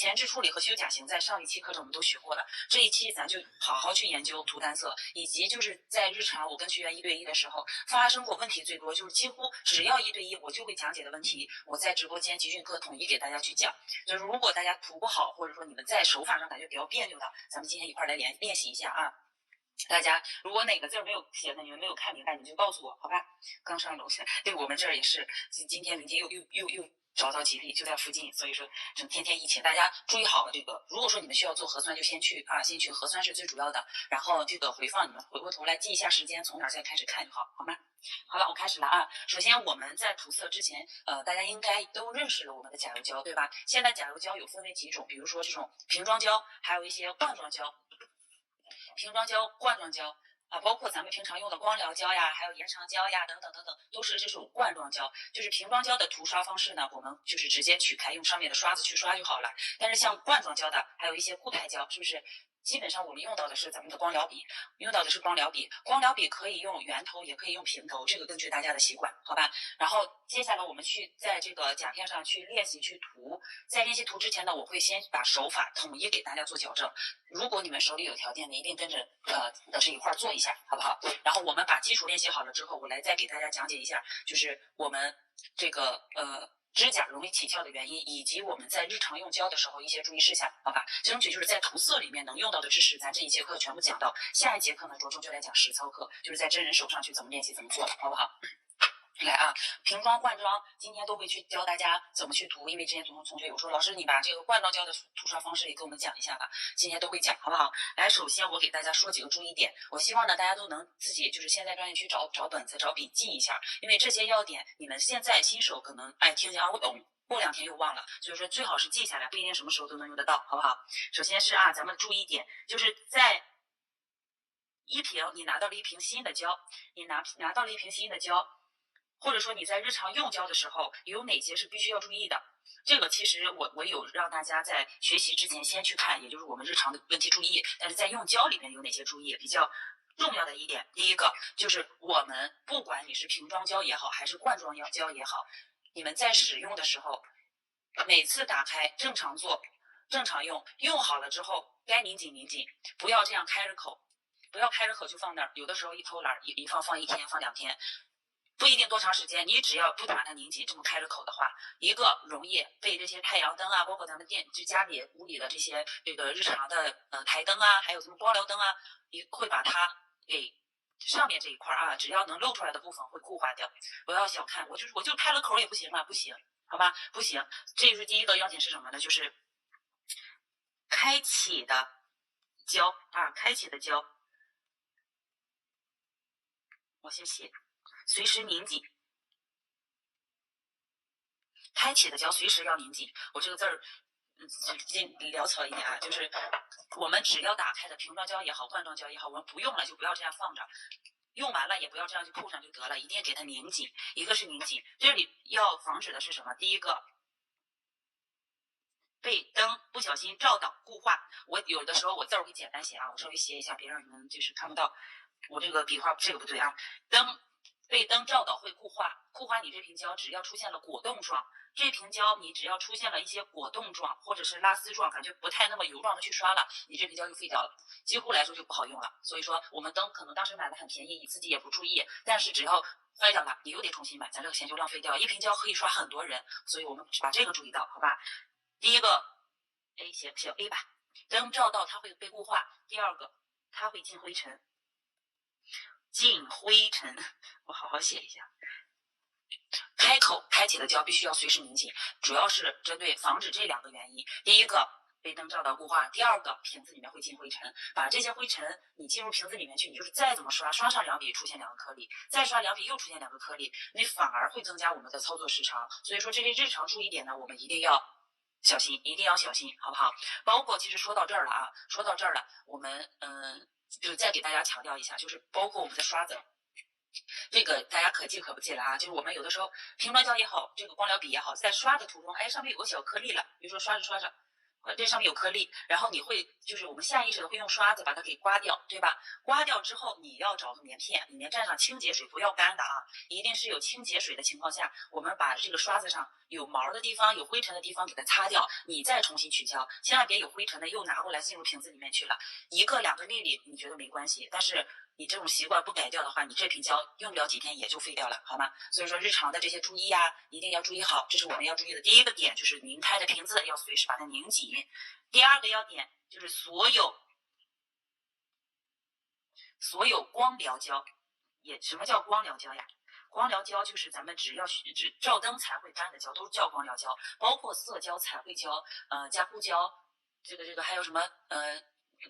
前置处理和修甲型在上一期课程我们都学过了，这一期咱就好好去研究图单色，以及就是在日常我跟学员1对1的时候发生过问题最多，就是几乎只要1对1我就会讲解的问题，我在直播间集训课统一给大家去讲。就是如果大家图不好，或者说你们在手法上感觉比较别扭的，咱们今天一块来练习一下啊。大家如果哪个字没有写的，你们没有看明白，你就告诉我，好吧？刚上楼下，对我们这儿也是，今天明天又找到几例，就在附近，所以说天天疫情，大家注意好了这个。如果说你们需要做核酸，就先去核酸是最主要的，然后这个回放你们回过头来记一下时间，从哪儿再开始看就好，好吗？好了，我开始了啊。首先我们在涂色之前，大家应该都认识了我们的甲油胶，对吧？现在甲油胶有分为几种，比如说这种瓶装胶，还有一些罐装胶。瓶装胶、罐装胶包括咱们平常用的光疗胶呀，还有延长胶呀，等等等等，都是这种罐装胶。就是瓶装胶的涂刷方式呢，我们就是直接取开，用上面的刷子去刷就好了。但是像罐装胶的，还有一些固态胶，是不是？基本上我们用到的是咱们的光疗笔，光疗笔可以用圆头，也可以用平头，这个根据大家的习惯，好吧？然后接下来我们去在这个甲片上去练习去涂，在练习涂之前呢，我会先把手法统一给大家做矫正。如果你们手里有条件的，一定跟着老师一块做一下，好不好？然后我们把基础练习好了之后，我来再给大家讲解一下，就是我们这个指甲容易起翘的原因，以及我们在日常用胶的时候一些注意事项，好吧？争取就是在涂色里面能用到的知识，咱这一节课全部讲到。下一节课呢，着重就来讲实操课，就是在真人手上去怎么练习怎么做，好不好？来啊，瓶装、罐装，今天都会去教大家怎么去涂，因为之前同学有说，老师你把这个罐装胶的涂刷方式也给我们讲一下吧，今天都会讲，好不好？来，首先我给大家说几个注意点，我希望呢大家都能自己就是现在专业去找本子、找笔记一下，因为这些要点你们现在新手可能听见我懂。过2天又忘了，所以说最好是记下来，不一定什么时候都能用得到，好不好？首先是咱们注意点，就是在你拿到了一瓶新的胶，或者说你在日常用胶的时候，有哪些是必须要注意的？这个其实我有让大家在学习之前先去看，也就是我们日常的问题注意，但是在用胶里面有哪些注意比较重要的一点，第一个就是我们不管你是瓶装胶也好，还是罐装胶也好，你们在使用的时候，每次打开正常做，正常用，用好了之后该拧紧拧紧，不要这样开着口，就放那儿，有的时候一偷懒一放1天放2天。不一定多长时间，你只要不把它拧紧，这么开着口的话，一个容易被这些太阳灯包括咱们就家里屋里的这些这个日常的台灯还有什么光疗灯会把它给上面这一块只要能露出来的部分会固化掉。不要小看，我就开了口也不行吗？不行，好吧，不行。这是第一个要点是什么呢？就是开启的胶我先写。随时拧紧，开启的胶随时要拧紧。我这个字儿潦草一点就是我们只要打开的瓶装胶也好，罐装胶也好，我们不用了就不要这样放着，用完了也不要这样就扣上就得了，一定给它拧紧。一个是拧紧，这里要防止的是什么？第一个，被灯不小心照到固化。我有的时候我字儿会简单写我稍微写一下，别让你们就是看不到我这个笔画，这个不对被灯照到会固化你这瓶胶只要出现了果冻状，这瓶胶你只要出现了一些果冻状或者是拉丝状，感觉不太那么油状的去刷了，你这瓶胶就废掉了，几乎来说就不好用了。所以说我们灯可能当时买的很便宜，你自己也不注意，但是只要坏掉了你又得重新买，咱这个钱就浪费掉，一瓶胶可以刷很多人，所以我们把这个注意到，好吧？第一个 A 写 A 吧，灯照到它会被固化。第二个，它会进灰尘，我好好写一下。开启的胶必须要随时拧紧，主要是针对防止这2个原因。第一个，被灯照到固化；第二个，瓶子里面会进灰尘。把这些灰尘你进入瓶子里面去，你就是再怎么刷上2笔出现2个颗粒，再刷2笔又出现2个颗粒，那反而会增加我们的操作时长。所以说这些日常注意点呢，我们一定要小心，好不好？包括其实说到这儿了我们就是再给大家强调一下，就是包括我们的刷子。这个大家可记可不记了就是我们有的时候瓶装胶也好，这个光疗笔也好，在刷的途中上面有个小颗粒了，比如说刷着这上面有颗粒，然后你会就是我们下意识的会用刷子把它给刮掉，对吧？刮掉之后，你要找个棉片，里面蘸上清洁水，不要干的啊，一定是有清洁水的情况下，我们把这个刷子上有毛的地方、有灰尘的地方给它擦掉，你再重新取胶，千万别有灰尘的又拿过来进入瓶子里面去了。1个2个粒粒你觉得没关系，但是你这种习惯不改掉的话，你这瓶胶用不了几天也就废掉了，好吗？所以说日常的这些注意啊，一定要注意好，这是我们要注意的第一个点，就是拧开的瓶子要随时把它拧紧。第二个要点就是所有光疗胶，什么叫光疗胶呀？光疗胶就是咱们只照灯才会干的胶，都叫光疗胶，包括色胶、彩绘胶、加固胶，这个还有什么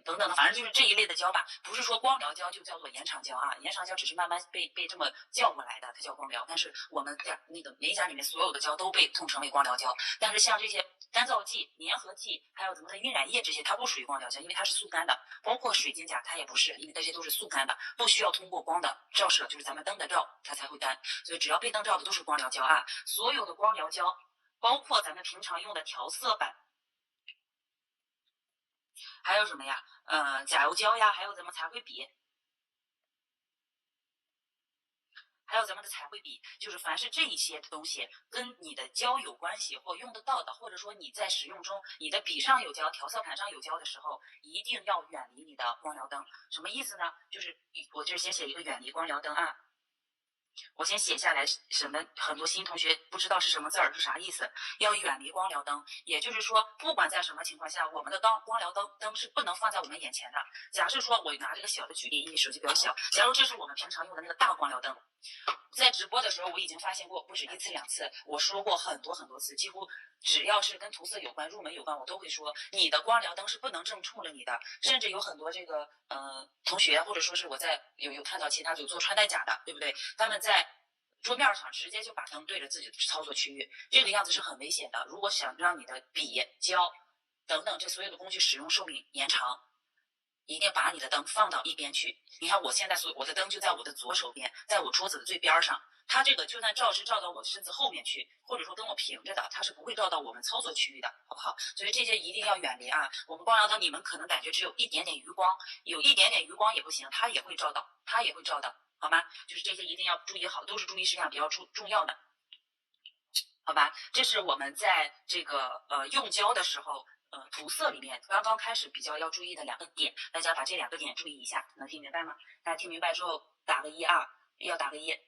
等等的，反正就是这一类的胶吧。不是说光疗胶就叫做延长胶啊，延长胶只是慢慢被这么叫过来的，它叫光疗。但是我们那个美甲里面所有的胶都被统称为光疗胶。但是像这些干燥剂、粘合剂，还有咱们的晕染液这些，它不属于光疗胶，因为它是速干的。包括水晶甲它也不是，因为这些都是速干的，不需要通过光的照射，就是咱们灯的照它才会干。所以只要被灯照的都是光疗胶啊。所有的光疗胶，包括咱们平常用的调色板。还有什么呀？甲油胶呀，还有咱们彩绘笔，还有咱们的彩绘笔，就是凡是这一些东西跟你的胶有关系或用得到的，或者说你在使用中你的笔上有胶、调色盘上有胶的时候，一定要远离你的光疗灯。什么意思呢？就是我这先写一个远离光疗灯啊。我先写下来，很多新同学不知道是什么字儿，是啥意思？要远离光疗灯，也就是说，不管在什么情况下，我们的光疗灯是不能放在我们眼前的。假设说，我拿这个小的举例，因为手机比较小，假如这是我们平常用的那个大光疗灯，在直播的时候，我已经发现过不止1次2次，我说过很多次，几乎只要是跟涂色有关、入门有关，我都会说你的光疗灯是不能正冲着你的。甚至有很多这个同学，或者说是我在有看到其他有做穿戴甲的，对不对？他们在桌面上直接就把灯对着自己的操作区域，这个样子是很危险的。如果想让你的笔、胶等等这所有的工具使用寿命延长，一定把你的灯放到一边去。你看我现在我的灯就在我的左手边，在我桌子的最边上。它这个就算照是照到我身子后面去，或者说跟我平着的，它是不会照到我们操作区域的，好不好？所以这些一定要远离啊。我们光疗灯你们可能感觉只有一点点余光，有一点点余光也不行，它也会照到，好吗？就是这些一定要注意好，都是注意事项比较重要的，好吧？这是我们在这个用胶的时候。涂色里面刚刚开始比较要注意的2个点，大家把这2个点注意一下，能听明白吗？大家听明白之后打个1啊，要打个1，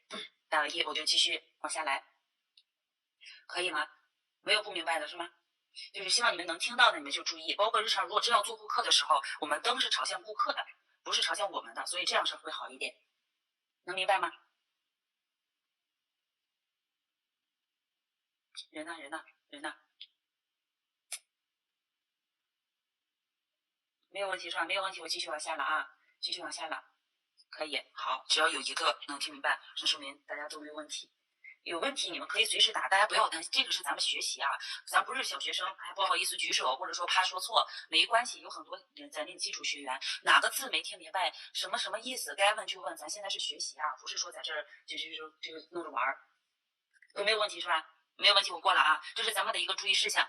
打个1我就继续往下来，可以吗？没有不明白的是吗？就是希望你们能听到的，你们就注意。包括日常如果真要做顾客的时候，我们灯是朝向顾客的，不是朝向我们的，所以这样是会好一点，能明白吗？人呢？没有问题是吧？没有问题，我继续往下了啊，可以，好，只要有1个能听明白，这说明大家都没有问题。有问题你们可以随时打，大家不要担心，这个是咱们学习啊，咱不是小学生，还不好意思举手，或者说怕说错，没关系，有很多咱那基础学员哪个字没听明白，什么意思，该问就问，咱现在是学习啊，不是说在这儿就是弄着玩，都没有问题是吧？没有问题，我过了啊，这是咱们的一个注意事项，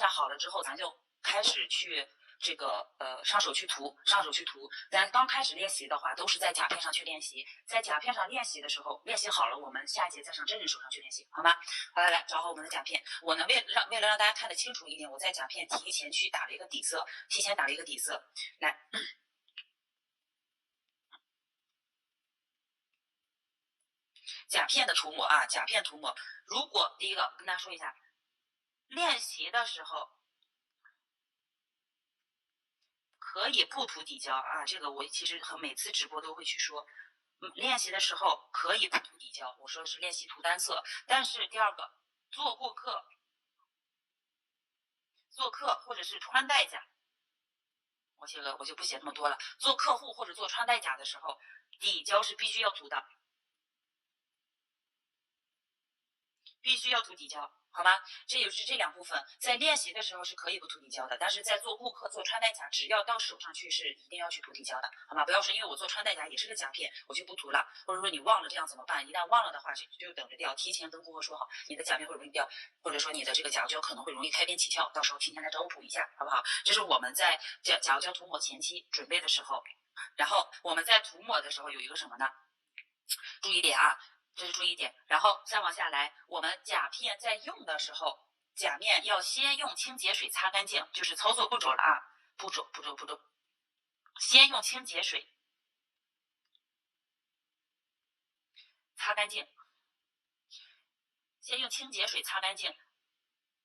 好了之后，咱就开始去。这个上手去涂，咱刚开始练习的话，都是在甲片上去练习，在甲片上练习的时候，练习好了，我们下一节再上真人手上去练习，好吗？好，来找好我们的甲片。我呢，为了让大家看得清楚一点，我在甲片提前打了一个底色，来。甲片的涂抹啊，如果第一个跟大家说一下，练习的时候。可以不涂底胶啊，这个我其实每次直播都会去说，练习的时候可以不涂底胶，我说是练习涂单色。但是第二个，做客或者是穿戴甲，我就不写那么多了。做客户或者做穿戴甲的时候，底胶是必须要涂的，必须要涂底胶。好吗？这就是这两部分，在练习的时候是可以不涂底胶的，但是在做顾客做穿戴甲，只要到手上去是一定要去涂底胶的，好吗？不要说因为我做穿戴甲也是个甲片，我就不涂了，或者说你忘了这样怎么办？一旦忘了的话，就等着掉，提前跟顾客说好，你的甲片会容易掉，或者说你的这个甲胶可能会容易开边起跳，到时候提前来找我补一下，好不好？这是我们在甲胶涂抹前期准备的时候，然后我们在涂抹的时候有一个什么呢？注意点啊。这是注意点，然后再往下来，我们甲片在用的时候，甲面要先用清洁水擦干净，就是操作步骤了啊，步骤，先用清洁水擦干净，先用清洁水擦干净。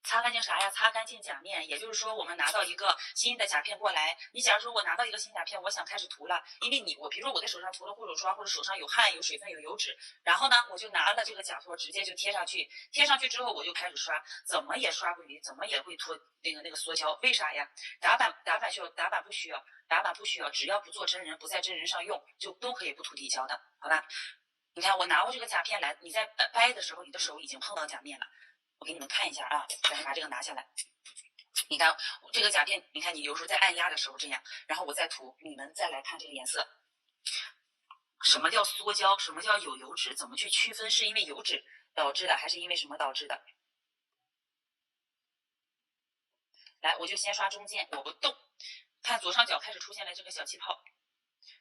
擦干净啥呀？擦干净甲面，也就是说，我们拿到一个新的甲片过来，你假如说我拿到一个新甲片，我想开始涂了，因为我比如说我在手上涂了护手霜，或者手上有汗、有水分、有油脂，然后呢，我就拿了这个甲托直接就贴上去，贴上去之后我就开始刷，怎么也刷不匀，怎么也会脱那个缩胶，为啥呀？打板不需要，只要不做真人，不在真人上用，就都可以不涂底胶的，好吧？你看我拿过这个甲片来，你在掰的时候，你的手已经碰到甲面了。我给你们看一下啊，咱把这个拿下来。你看这个甲片，你看你有时候在按压的时候这样，然后我再涂，你们再来看这个颜色。什么叫缩胶？什么叫有油脂？怎么去区分是因为油脂导致的，还是因为什么导致的？来，我就先刷中间，我不动。看左上角开始出现了这个小气泡，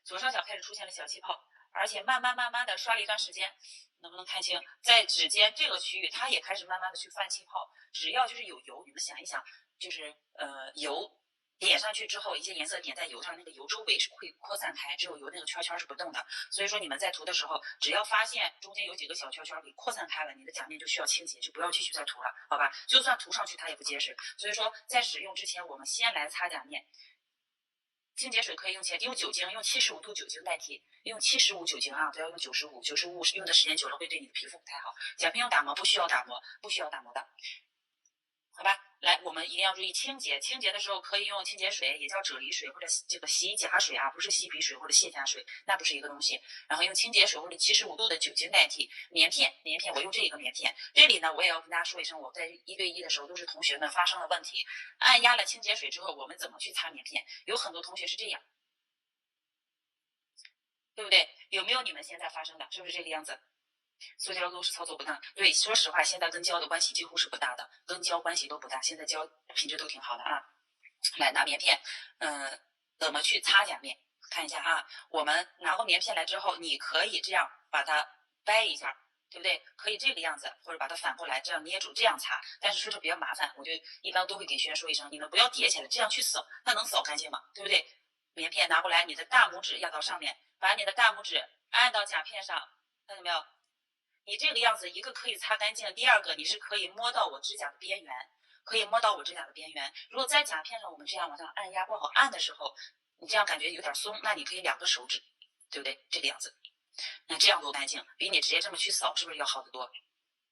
左上角开始出现了小气泡，而且慢慢的刷了一段时间，能不能看清？在指尖这个区域，它也开始慢慢的去泛气泡。只要就是有油，你们想一想，就是油点上去之后，一些颜色点在油上，那个油周围是会扩散开，只有油那个圈圈是不动的。所以说你们在涂的时候，只要发现中间有几个小圈圈给扩散开了，你的甲面就需要清洁，就不要继续再涂了，好吧？就算涂上去它也不结实。所以说在使用之前，我们先来擦甲面。清洁水可以用酒精，用75度酒精代替，用75酒精啊，不要用95用的时间久了会对你的皮肤不太好。甲片用打磨，不需要打磨的，好吧？来，我们一定要注意清洁。清洁的时候可以用清洁水，也叫啫喱水或者这个洗衣甲水啊，不是洗皮水或者卸甲水，那不是一个东西。然后用清洁水或者75度的酒精代替。棉片，我用这一个棉片。这里呢，我也要跟大家说一声，我在1对1的时候都是同学们发生了问题，按压了清洁水之后，我们怎么去擦棉片？有很多同学是这样，对不对？有没有你们现在发生的？是不是这个样子？塑胶都是操作不当，对，说实话，现在跟胶的关系几乎是不大的，跟胶关系都不大，现在胶品质都挺好的啊。来拿棉片，怎么去擦甲面？看一下啊，我们拿过棉片来之后，你可以这样把它掰一下，对不对？可以这个样子，或者把它反过来这样捏住，这样擦。但是说这比较麻烦，我就一般都会给学员说一声，你们不要叠起来，这样去扫，那能扫干净吗？对不对？棉片拿过来，你的大拇指压到上面，把你的大拇指按到甲片上，看见没有？你这个样子，一个可以擦干净，第二个你是可以摸到我指甲的边缘，如果在甲片上我们这样往上按压不好按的时候，你这样感觉有点松，那你可以2个手指，对不对？这个样子，那这样多干净，比你直接这么去扫是不是要好得多？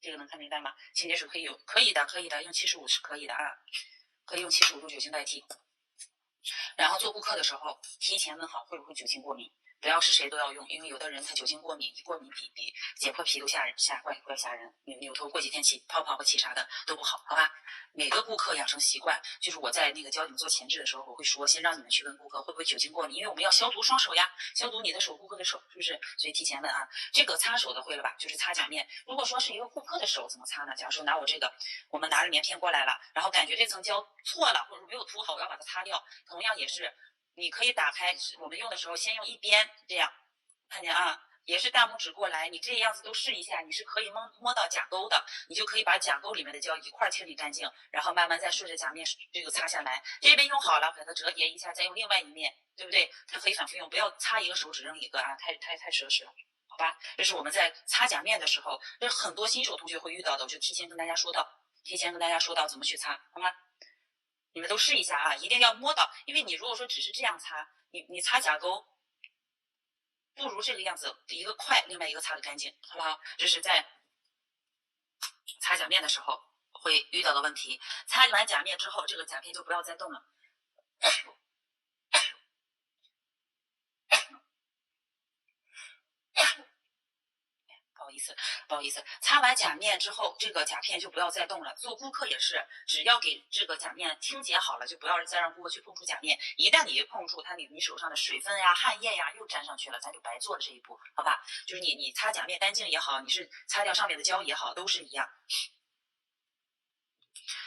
这个能看明白吗？清洁水可以有，可以的，用75是可以的啊，可以用75度酒精代替。然后做顾客的时候，提前问好会不会酒精过敏。不要是谁都要用，因为有的人他酒精过敏，一过敏比解破皮都吓人，扭头过几天起泡泡和起啥的都不好，好吧？每个顾客养成习惯，就是我在那个教你们做前置的时候，我会说，先让你们去问顾客会不会酒精过敏，因为我们要消毒双手呀，消毒你的手，顾客的手，是不是？所以提前问啊。这个擦手的会了吧？就是擦甲面。如果说是一个顾客的手怎么擦呢？假如说拿我这个，我们拿着棉片过来了，然后感觉这层胶错了，或者没有涂好，我要把它擦掉，同样也是。你可以打开，我们用的时候先用一边这样，看见啊，也是大拇指过来，你这样子都试一下，你是可以摸到甲沟的，你就可以把甲沟里面的胶一块清理干净，然后慢慢再顺着甲面这个擦下来。这边用好了，把它折叠一下，再用另外一面，对不对？它可以反复用，不要擦一个手指扔一个啊，太奢侈了。好吧，这是我们在擦甲面的时候，这是很多新手同学会遇到的，我就提前跟大家说到怎么去擦，好吗？你们都试一下啊，一定要摸到，因为你如果说只是这样擦，你擦甲沟，不如这个样子，一个快，另外一个擦得干净，好不好？这是在擦甲面的时候会遇到的问题。擦完甲面之后，这个甲片就不要再动了。不好不好意思，擦完甲面之后，这个甲片就不要再动了。做顾客也是，只要给这个甲面清洁好了，就不要再让顾客去碰触甲面。一旦你一碰触它，你手上的水分呀、汗液呀又粘上去了，咱就白做了这一步，好吧？就是你擦甲面干净也好，你是擦掉上面的胶也好，都是一样。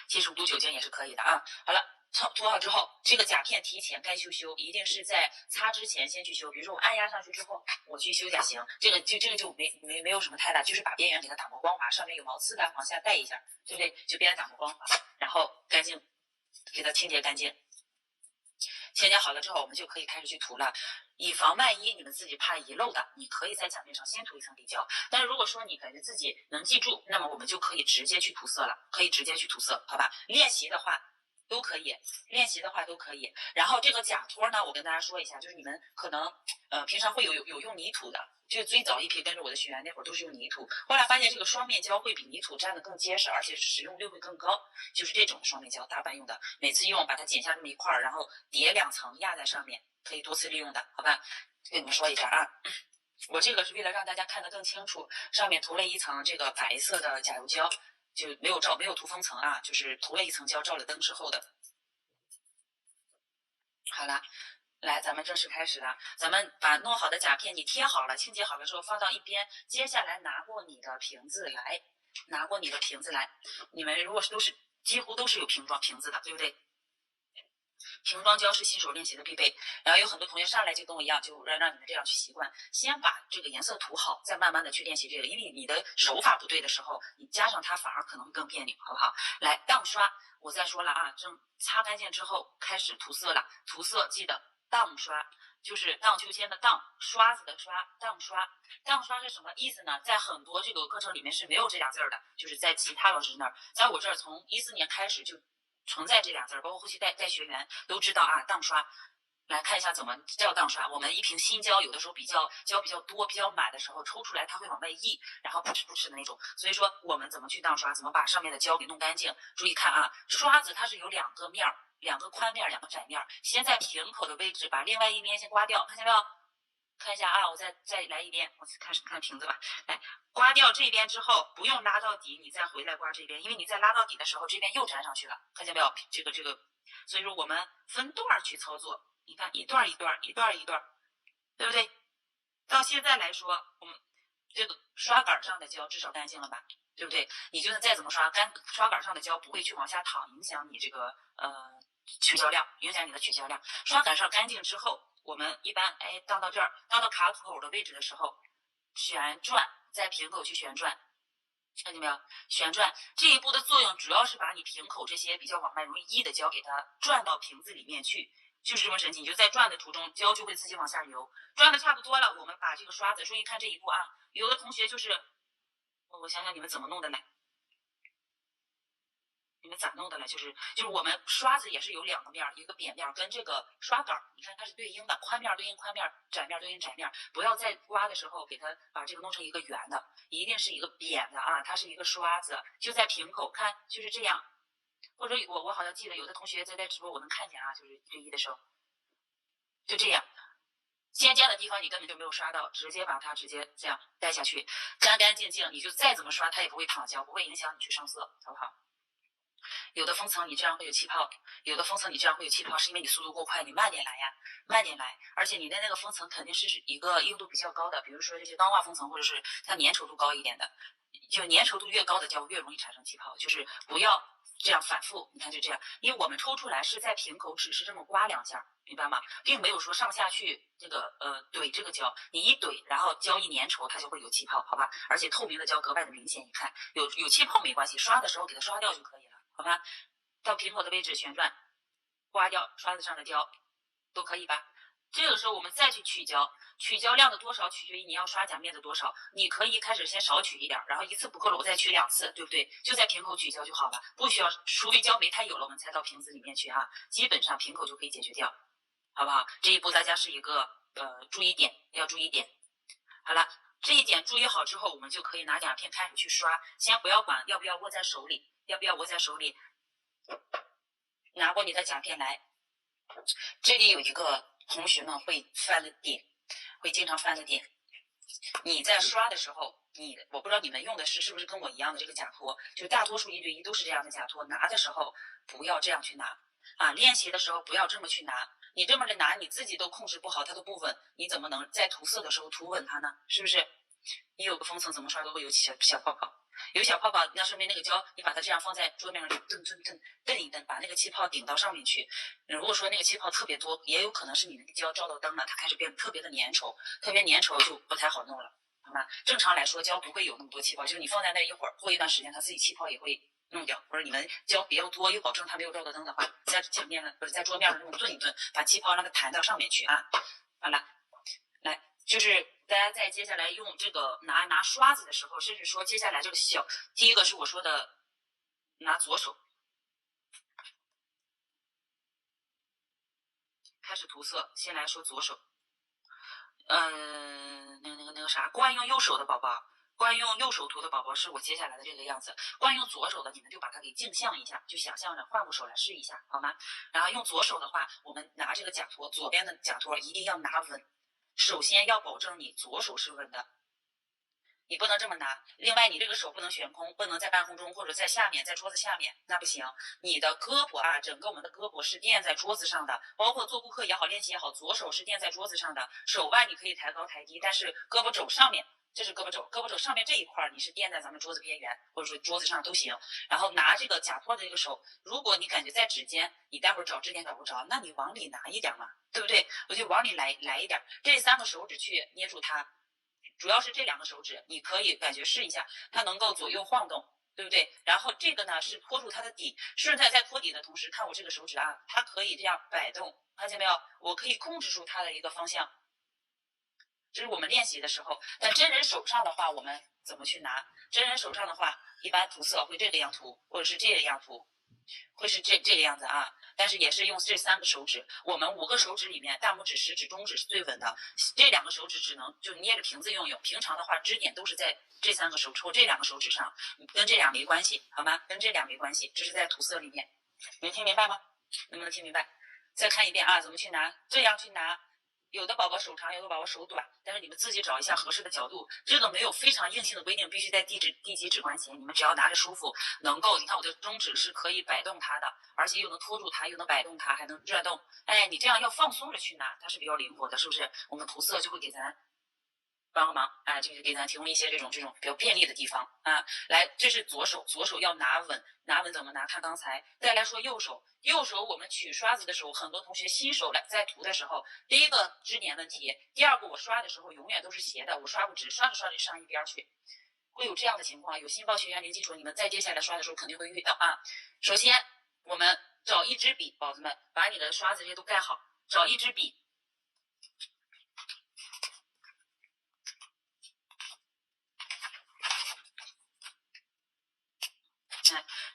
75度酒精也是可以的啊。好了。涂好之后，这个甲片提前该修，一定是在擦之前先去修。比如说我按压上去之后，我去修甲型，这个就没有什么太大，就是把边缘给它打磨光滑，上面有毛刺的往下带一下，对不对？就边缘打磨光滑，然后干净，给它清洁干净。清洁好了之后，我们就可以开始去涂了。以防万一你们自己怕遗漏的，你可以在甲面上先涂一层底胶。但是如果说你感觉自己能记住，那么我们就可以直接去涂色了，好吧？练习的话都可以，然后这个甲托呢，我跟大家说一下，就是你们可能平常会有用泥土的，就最早一批跟着我的学员那会儿都是用泥土，后来发现这个双面胶会比泥土粘的更结实，而且使用率会更高，就是这种双面胶大半用的，每次用把它剪下这么一块，然后叠2层压在上面，可以多次利用的，好吧？跟你们说一下啊。我这个是为了让大家看得更清楚，上面涂了一层这个白色的甲油胶，就没有涂封层啊，就是涂了一层胶，照了灯之后的。好了，来，咱们正式开始了。咱们把弄好的甲片你贴好了、清洁好了之后放到一边。接下来拿过你的瓶子来，你们如果几乎都是有瓶子的，对不对？瓶装胶是新手练习的必备，然后有很多同学上来就跟我一样，就让你们这样去习惯，先把这个颜色涂好，再慢慢的去练习这个，因为你的手法不对的时候，你加上它反而可能会更别扭，好不好？来，当刷，我再说了啊，正擦干净之后开始涂色了，涂色记得当刷，就是荡秋千的荡，刷子的刷，当刷。当刷是什么意思呢？在很多这个课程里面是没有这俩字的，就是在其他老师那儿，在我这儿从14年开始就存在这俩字，包括后期带学员都知道啊。当刷，来看一下怎么叫当刷。我们一瓶新胶，有的时候胶比较多、比较满的时候，抽出来它会往外溢，然后噗嗤的那种。所以说我们怎么去当刷，怎么把上面的胶给弄干净？注意看啊，刷子它是有2个面，2个宽面，2个窄面。先在瓶口的位置把另外一面先刮掉，看见没有？看一下啊，我再来一遍，我看瓶子吧。来，刮掉这边之后，不用拉到底，你再回来刮这边，因为你在拉到底的时候，这边又粘上去了，看见没有？这个，所以说我们分段去操作，你看一段，对不对？到现在来说，我们这个刷杆上的胶至少干净了吧？对不对？你就算再怎么刷，刷杆上的胶不会去往下淌，影响你这个取胶量，刷杆上干净之后，我们一般当到这儿，当到卡口的位置的时候，旋转，在瓶口去旋转，看见没有？旋转这一步的作用主要是把你瓶口这些比较往外容易溢的胶给它转到瓶子里面去，就是这么神奇。你就在转的途中，胶就会自己往下流。转的差不多了，我们把这个刷子，注意看这一步啊。有的同学就是，我想想你们怎么弄的来。你们咋弄的了？就是我们刷子也是有2个面，一个扁面跟这个刷杆，你看它是对应的，宽面对应宽面，窄面对应窄面。不要在刮的时候给它把这个弄成一个圆的，一定是一个扁的啊，它是一个刷子，就在瓶口看就是这样。或者我好像记得有的同学在直播我能看见啊，就是对一的时候就这样。尖尖的地方你根本就没有刷到，直接把它直接这样带下去，干干净净，你就再怎么刷它也不会淌胶，不会影响你去上色，好不好？有的封层你这样会有气泡，是因为你速度过快，你慢点来，而且你的那个封层肯定是一个硬度比较高的，比如说这些钢化封层，或者是它粘稠度高一点的，就粘稠度越高的胶越容易产生气泡，就是不要这样反复。你看就这样，因为我们抽出来是在瓶口只是这么刮2下，明白吗？并没有说上下去这个怼这个胶，你一怼，然后胶一粘稠，它就会有气泡，好吧？而且透明的胶格外的明显，你看有气泡没关系，刷的时候给它刷掉就可以了。好吧，到瓶口的位置旋转，刮掉刷子上的胶，都可以吧？这个时候我们再去取胶，取胶量的多少取决于你要刷甲面的多少。你可以开始先少取一点，然后一次不够了我再取2次，对不对？就在瓶口取胶就好了，不需要，除非胶没太有了我们才到瓶子里面去啊。基本上瓶口就可以解决掉，好不好？这一步大家是一个注意点，要注意点。好了。这一点注意好之后，我们就可以拿甲片开始去刷，先不要管要不要握在手里，拿过你的甲片来。这里有一个同学们会经常犯的点，你在刷的时候，我不知道你们用的是不是跟我一样的这个假托，就大多数1对1都是这样的假托，拿的时候不要这样去拿啊，练习的时候不要这么去拿，你这么着拿你自己都控制不好，它都不稳，你怎么能在涂色的时候涂稳它呢？是不是？你有个封层怎么刷都会有小泡泡，有小泡泡那说明那个胶你把它这样放在桌面上去蹬一蹬，把那个气泡顶到上面去。如果说那个气泡特别多，也有可能是你那个胶照到灯了，它开始变得特别的粘稠，特别粘稠就不太好弄了，好吗？正常来说胶不会有那么多气泡，就是你放在那一会儿，过一段时间它自己气泡也会弄掉，或者你们胶比较多又保证它没有照到灯的话，在墙面上不是在桌面上这么顿一顿，把气泡让它弹到上面去啊。好了，来就是大家在接下来用这个拿刷子的时候，甚至说接下来这个第一个是我说的拿左手开始涂色，先来说左手，那个啥，惯用右手的宝宝。惯用右手涂的宝宝是我接下来的这个样子，惯用左手的你们就把它给镜像一下，就想象着换过手来试一下，好吗？然后用左手的话，我们拿这个假托，左边的假托一定要拿稳，首先要保证你左手是稳的，你不能这么拿。另外，你这个手不能悬空，不能在半空中或者在下面，在桌子下面，那不行。你的胳膊啊，整个我们的胳膊是垫在桌子上的，包括做顾客也好，练习也好，左手是垫在桌子上的，手腕你可以抬高抬低，但是胳膊肘上面。这是胳膊肘，胳膊肘上面这一块你是垫在咱们桌子边缘，或者说桌子上都行。然后拿这个假托的这个手，如果你感觉在指尖，你待会儿找支点找不着，那你往里拿一点嘛，对不对？我就往里来一点，这3个手指去捏住它。主要是这2个手指，你可以感觉试一下，它能够左右晃动，对不对？然后这个呢是托住它的底，顺带在托底的同时，看我这个手指啊，它可以这样摆动，看见没有？我可以控制住它的一个方向。这是我们练习的时候，但真人手上的话，我们怎么去拿？真人手上的话，一般涂色会这个样涂，或者是这个样涂，会是这个样子啊。但是也是用这3个手指，我们5个手指里面，大拇指、食指、中指是最稳的，这2个手指只能就捏着瓶子用。平常的话，支点都是在这3个手指或这2个手指上，跟这俩没关系，好吗？跟这俩没关系，这是在涂色里面，你们听明白吗？能不能听明白？再看一遍啊，怎么去拿？这样去拿。有的宝宝手长，有的宝宝手短，但是你们自己找一下合适的角度。这个没有非常硬性的规定，必须在第几指关节，你们只要拿着舒服，能够，你看我的中指是可以摆动它的，而且又能托住它，又能摆动它，还能转动。哎，你这样要放松着去拿，它是比较灵活的，是不是？我们涂色就会给咱帮个忙，哎，就是给咱提供一些这种比较便利的地方啊。来，这是左手，左手要拿稳，拿稳怎么拿？看刚才。再来说右手，右手我们取刷子的时候，很多同学新手在涂的时候，第一个支点问题，第二个我刷的时候永远都是斜的，我刷不直，刷着刷着上一边去，会有这样的情况。有新报学员零基础，你们在接下来刷的时候肯定会遇到啊。首先，我们找一支笔，宝子们把你的刷子这些都盖好，找一支笔。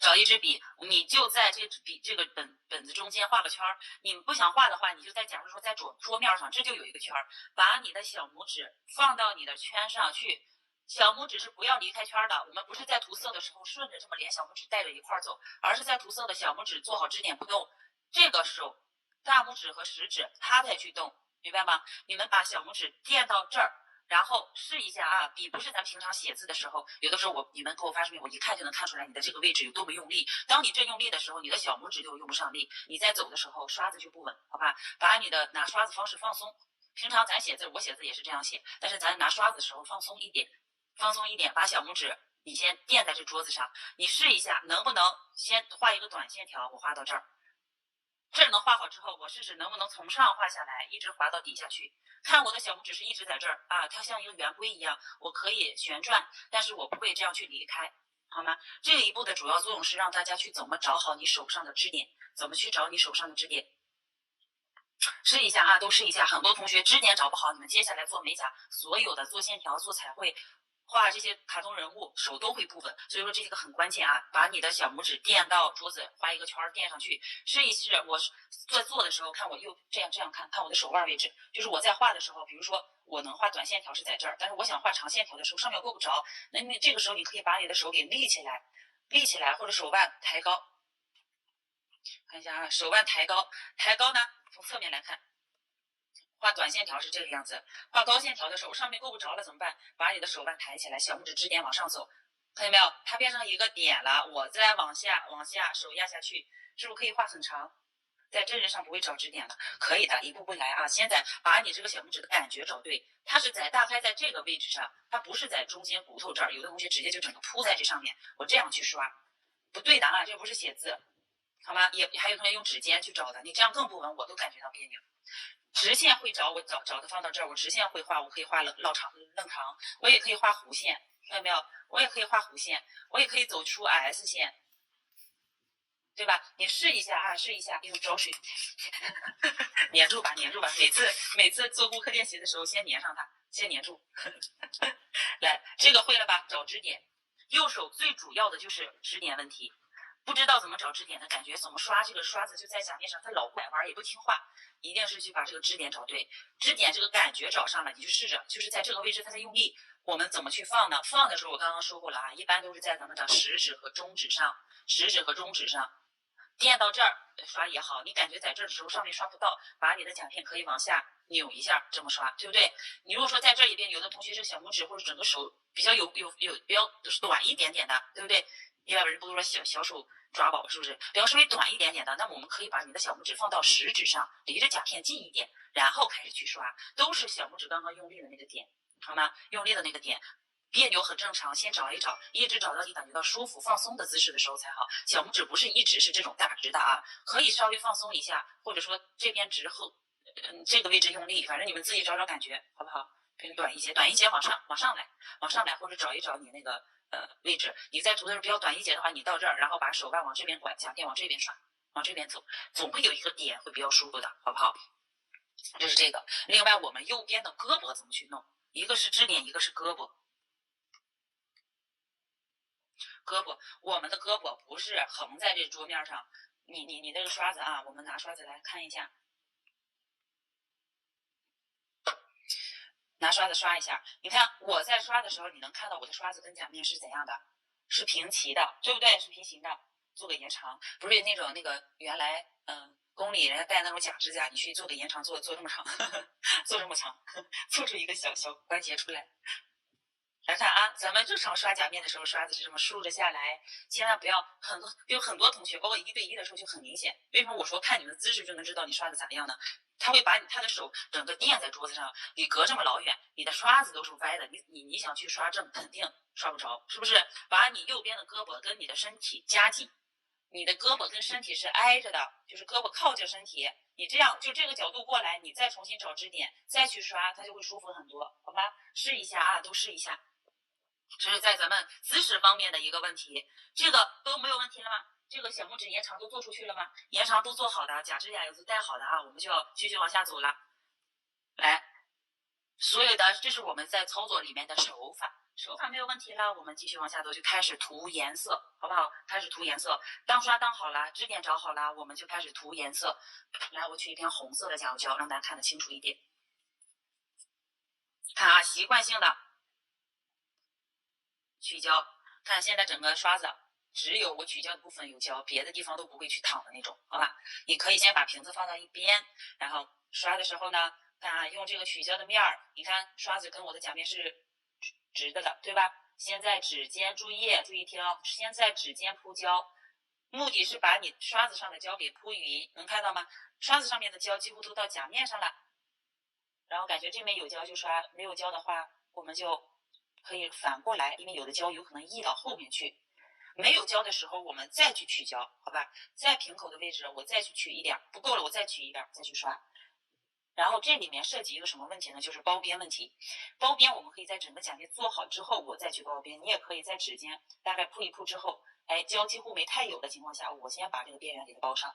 找一支笔，你就在这个本子中间画个圈儿。你们不想画的话，你就在假如说在桌面上，这就有一个圈儿，把你的小拇指放到你的圈上去。小拇指是不要离开圈的，我们不是在涂色的时候顺着这么连小拇指带着一块走，而是在涂色的小拇指做好支点不动，这个手大拇指和食指它再去动，明白吗？你们把小拇指垫到这儿。然后试一下啊，笔不是咱平常写字的时候，有的时候你们给我发视频，我一看就能看出来你的这个位置有多么用力。当你这用力的时候，你的小拇指就用不上力，你在走的时候刷子就不稳，好吧？把你的拿刷子方式放松。平常咱写字，我写字也是这样写，但是咱拿刷子的时候放松一点，放松一点，把小拇指你先垫在这桌子上，你试一下能不能先画一个短线条，我画到这儿。这儿能画好之后，我试试能不能从上画下来，一直滑到底下去。看我的小拇指是一直在这儿啊，它像一个圆规一样，我可以旋转，但是我不会这样去离开，好吗？这一步的主要作用是让大家去怎么找好你手上的支点，怎么去找你手上的支点。试一下啊，都试一下。很多同学支点找不好，你们接下来做美甲，所有的做线条、做彩绘。画这些卡通人物手都会不稳，所以说这个很关键啊！把你的小拇指垫到桌子，画一个圈垫上去，试一试。我在做的时候，看我又这样看我的手腕位置，就是我在画的时候，比如说我能画短线条是在这儿，但是我想画长线条的时候上面够不着，那这个时候你可以把你的手给立起来，或者手腕抬高。看一下啊，手腕抬高呢，从侧面来看，画短线条是这个样子，画高线条的时候上面够不着了怎么办？把你的手腕抬起来，小拇指支点往上走，看见没有？它变成一个点了，我再往下手压下去，是不是可以画很长？在真人上不会找支点的，可以的，一步步来啊。现在把你这个小拇指的感觉找对，它是大概在这个位置上，它不是在中间骨头这儿。有的同学直接就整个铺在这上面，我这样去刷，不对的啊，这不是写字，好吗？也还有同学用指尖去找的，你这样更不稳，我都感觉到别扭。直线会找我找的放到这儿，我直线会画，我可以画愣长，我也可以画弧线，看到没有？我也可以画弧线，我也可以走出 S 线。对吧？你试一下啊，试一下，用找水粘住吧，粘住吧。每次做顾客练习的时候，先粘上它，先粘住。来，这个会了吧？找支点，右手最主要的就是支点问题。不知道怎么找支点的感觉，怎么刷这个刷子就在甲面上，它老拐弯也不听话，一定是去把这个支点找对。支点这个感觉找上了，你就试着，就是在这个位置它在用力，我们怎么去放呢？放的时候我刚刚说过了啊，一般都是在咱们的食指和中指上，垫到这儿刷也好，你感觉在这儿的时候上面刷不到，把你的甲片可以往下扭一下，这么刷，对不对？你如果说在这一边，有的同学这个小拇指或者整个手比较有比较短一点点的，对不对？一般人不都说小手抓宝是不是？比较稍微短一点点的，那么我们可以把你的小拇指放到食指上，离着甲片近一点，然后开始去刷，都是小拇指刚刚用力的那个点，好吗？用力的那个点。别扭很正常，先找一找，一直找到你感觉到舒服放松的姿势的时候才好。小拇指不是一直是这种大直的啊，可以稍微放松一下，或者说这边直后，这个位置用力，反正你们自己找找感觉，好不好？短一截往上来，或者找一找你那个位置。你在涂的时候比较短一截的话，你到这儿，然后把手腕往这边拐，甲片往这边刷，往这边走，总会有一个点会比较舒服的，好不好？就是这个。另外，我们右边的胳膊怎么去弄？一个是支点，一个是胳膊。我们的胳膊不是横在这桌面上，你这个刷子啊，我们拿刷子来看一下，拿刷子刷一下。你看我在刷的时候，你能看到我的刷子跟甲面是怎样的？是平齐的，对不对？是平行的。做个延长，不是那个原来宫里人家戴那种假指甲，你去做个延长，做这么长，做这么长，做出一个小关节出来。来看啊，咱们日常刷甲面的时候，刷子是这么竖着下来，千万不要有很多同学，包括1对1的时候就很明显。为什么我说看你们姿势就能知道你刷的咋样呢？他会把他的手整个垫在桌子上，你隔这么老远，你的刷子都是歪的，你想去刷正，肯定刷不着，是不是？把你右边的胳膊跟你的身体夹紧，你的胳膊跟身体是挨着的，就是胳膊靠着身体，你这样就这个角度过来，你再重新找支点，再去刷，它就会舒服很多，好吧？试一下啊，都试一下。这是在咱们姿势方面的一个问题，这个都没有问题了吗？这个小拇指延长都做出去了吗？延长都做好的，假指甲也都戴好的啊，我们就要继续往下走了。来，所有的这是我们在操作里面的手法没有问题了，我们继续往下走，就开始涂颜色，好不好？开始涂颜色，当刷当好了，支点找好了，我们就开始涂颜色。来，我取一片红色的甲油胶，让大家看得清楚一点。看啊，习惯性的去胶，看现在整个刷子只有我取胶的部分有胶，别的地方都不会去淌的那种，好吧？你可以先把瓶子放到一边，然后刷的时候呢，看啊，用这个取胶的面儿，你看刷子跟我的甲面是直的，对吧？先在指尖，注意听，先在指尖铺胶，目的是把你刷子上的胶给铺匀，能看到吗？刷子上面的胶几乎都到甲面上了，然后感觉这面有胶就刷，没有胶的话，我们就可以反过来，因为有的胶有可能溢到后面去。没有胶的时候，我们再去取胶，好吧？在瓶口的位置，我再去取一点，不够了，我再取一点，再去刷。然后这里面涉及一个什么问题呢？就是包边问题。包边我们可以在整个甲面做好之后，我再去包边。你也可以在指尖大概铺一铺之后，哎，胶几乎没太有的情况下，我先把这个边缘给它包上。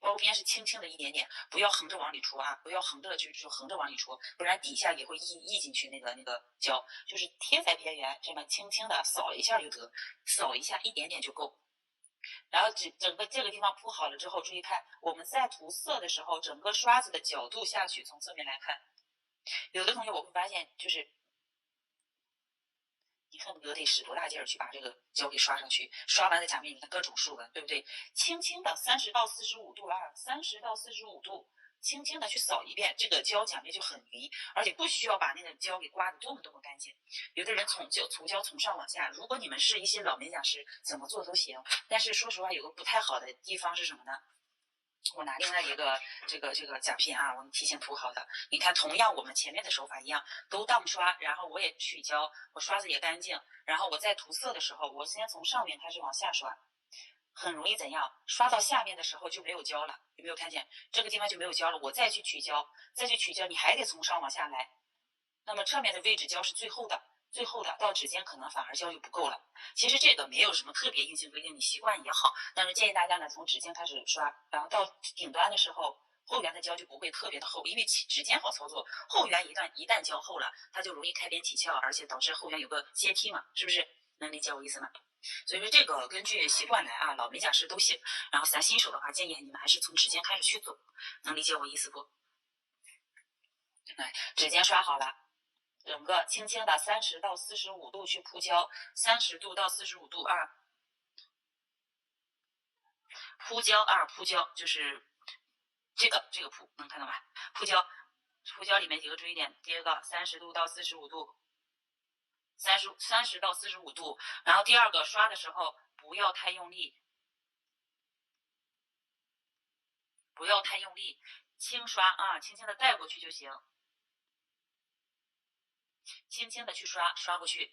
包边是轻轻的一点点，不要横着往里戳啊，不要横着就横着往里戳，不然底下也会溢进去那个胶，就是贴在边缘，这么轻轻的扫一下就得，扫一下一点点就够。然后整个这个地方铺好了之后，注意看，我们在涂色的时候，整个刷子的角度下去，从侧面来看，有的同学我会发现就是你恨不得得使多大劲儿去把这个胶给刷上去，刷完的甲面你看各种竖纹，对不对？轻轻的30到45度啊，30到45度，轻轻的去扫一遍，这个胶甲面就很匀，而且不需要把那个胶给刮得多么干净。有的人从胶从上往下，如果你们是一些老美甲师，怎么做都行。但是说实话，有个不太好的地方是什么呢？我拿另外一个这个甲片啊，我们提前涂好的。你看，同样我们前面的手法一样，都当刷，然后我也取胶，我刷子也干净，然后我在涂色的时候，我先从上面开始往下刷，很容易怎样？刷到下面的时候就没有胶了，有没有看见？这个地方就没有胶了，我再去取胶，你还得从上往下来。那么侧面的位置胶是最厚的，到指尖可能反而胶就不够了。其实这个没有什么特别硬性规定，你习惯也好。但是建议大家呢，从指尖开始刷，然后到顶端的时候，后缘的胶就不会特别的厚，因为指尖好操作，后缘一旦胶厚了，它就容易开边起翘，而且导致后缘有个阶梯嘛，是不是？能理解我意思吗？所以说这个根据习惯来啊，老美甲师都行。然后咱新手的话，建议你们还是从指尖开始去走，能理解我意思不？来，指尖刷好了。整个轻轻的30到45度去铺胶，30度到45度2，铺胶就是这个铺，能看到吧？铺胶里面几个注意点，第一个30度到45度，30到45度，然后第二个刷的时候不要太用力，轻刷啊，轻轻的带过去就行。轻轻的去刷过去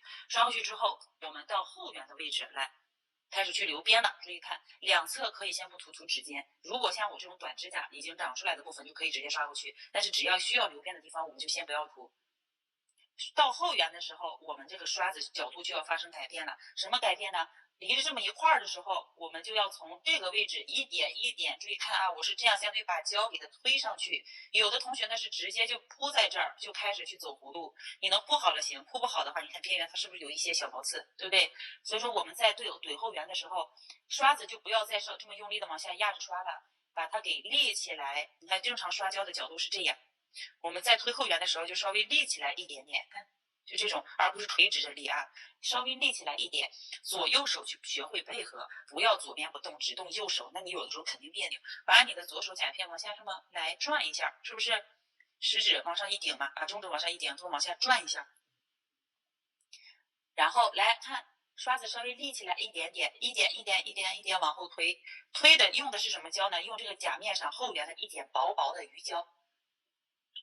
之后，我们到后缘的位置来，开始去留边了。注意看，两侧可以先不涂指尖。如果像我这种短指甲已经长出来的部分，就可以直接刷过去。但是只要需要留边的地方，我们就先不要涂。到后缘的时候，我们这个刷子角度就要发生改变了。什么改变呢？离着这么一块的时候，我们就要从这个位置一点一点，注意看啊，我是这样相当于把胶给它推上去。有的同学呢是直接就铺在这儿，就开始去走弧度。你能铺好了行，铺不好的话，你看边缘它是不是有一些小毛刺，对不对？所以说我们在怼后缘的时候，刷子就不要再这么用力的往下压着刷了，把它给立起来。你看正常刷胶的角度是这样，我们在推后缘的时候就稍微立起来一点点，看。就这种，而不是垂直着立啊，稍微立起来一点，左右手去学会配合，不要左边不动，只动右手，那你有的时候肯定别扭。把你的左手甲片往下这么来转一下，是不是？食指往上一顶嘛，把中指往上一顶，往下转一下，然后来看刷子稍微立起来一点点，一点往后推，推的用的是什么胶呢？用这个甲面上后缘的一点薄薄的鱼胶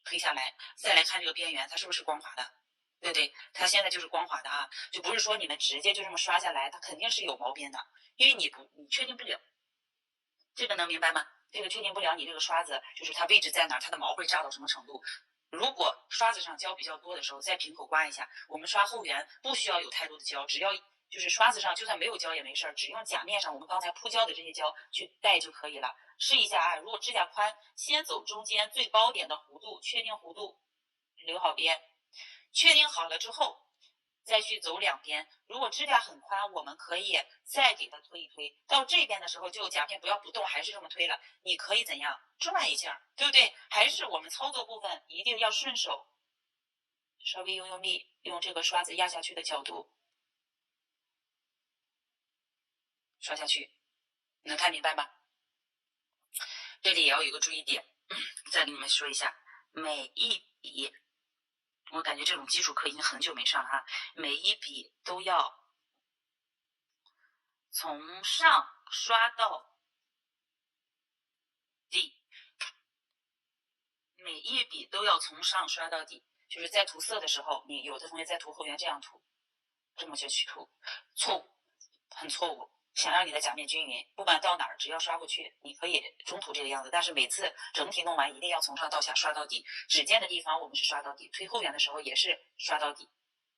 推下来，再来看这个边缘，它是不是光滑的？对不对？它现在就是光滑的啊，就不是说你们直接就这么刷下来，它肯定是有毛边的，因为你确定不了，这个能明白吗？这个确定不了你这个刷子就是它位置在哪儿，它的毛会炸到什么程度。如果刷子上胶比较多的时候，再平口刮一下。我们刷后缘不需要有太多的胶，只要就是刷子上就算没有胶也没事，只用甲面上我们刚才铺胶的这些胶去带就可以了。试一下啊，如果指甲宽，先走中间最高点的弧度，确定弧度，留好边。确定好了之后，再去走两边。如果指甲很宽，我们可以再给它推一推。到这边的时候，就甲片不要不动，还是这么推了。你可以怎样转一下，对不对？还是我们操作部分一定要顺手，稍微用力，用这个刷子压下去的角度刷下去，能看明白吗？这里也要有个注意点，再给你们说一下，每一笔。我感觉这种基础课已经很久没上了啊，每一笔都要从上刷到底，每一笔都要从上刷到底。就是在涂色的时候，你有的同学在涂后缘这样涂，这么就去涂，错误，很错误。想让你的甲面均匀，不管到哪儿，只要刷过去，你可以中途这个样子，但是每次整体弄完一定要从上到下刷到底。指尖的地方我们是刷到底，推后缘的时候也是刷到底，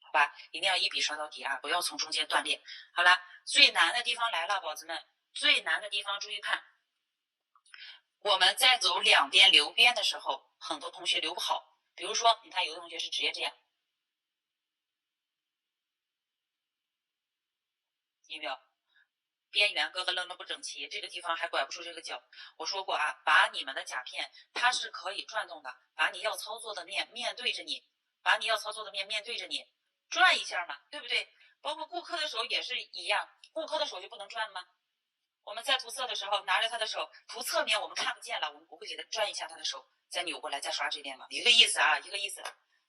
好吧？一定要一笔刷到底啊，不要从中间断裂。好了，最难的地方来了，宝子们，最难的地方注意看，我们在走两边留边的时候，很多同学留不好。比如说，你看有的同学是直接这样，有没有？边缘咯咯楞的不整齐，这个地方还拐不出这个角。我说过啊，把你们的甲片它是可以转动的，把你要操作的面对着你，转一下嘛，对不对？包括顾客的手也是一样，顾客的手就不能转吗？我们在涂色的时候，拿着他的手涂侧面，我们看不见了，我们不会给他转一下他的手，再扭过来再刷这边吗？一个意思啊，一个意思。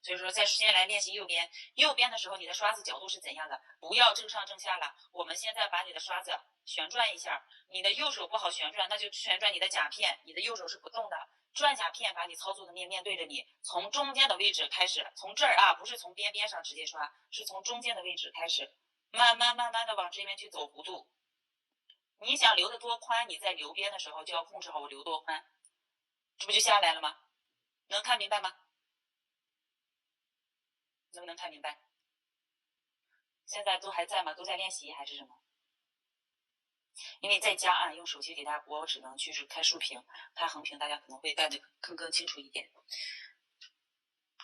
所以说，再先来练习右边，右边的时候，你的刷子角度是怎样的？不要正上正下了。我们现在把你的刷子旋转一下，你的右手不好旋转，那就旋转你的甲片，你的右手是不动的。转甲片，把你操作的面对着你，从中间的位置开始，从这儿啊，不是从边上直接刷，是从中间的位置开始，慢慢的往这边去走弧度。你想留的多宽，你在留边的时候就要控制好我留多宽，这不就下来了吗？能看明白吗？能不能看明白？现在都还在吗？都在练习还是什么？因为在家啊，用手机给大家播，我只能去开竖屏，开横屏，大家可能会看得更清楚一点。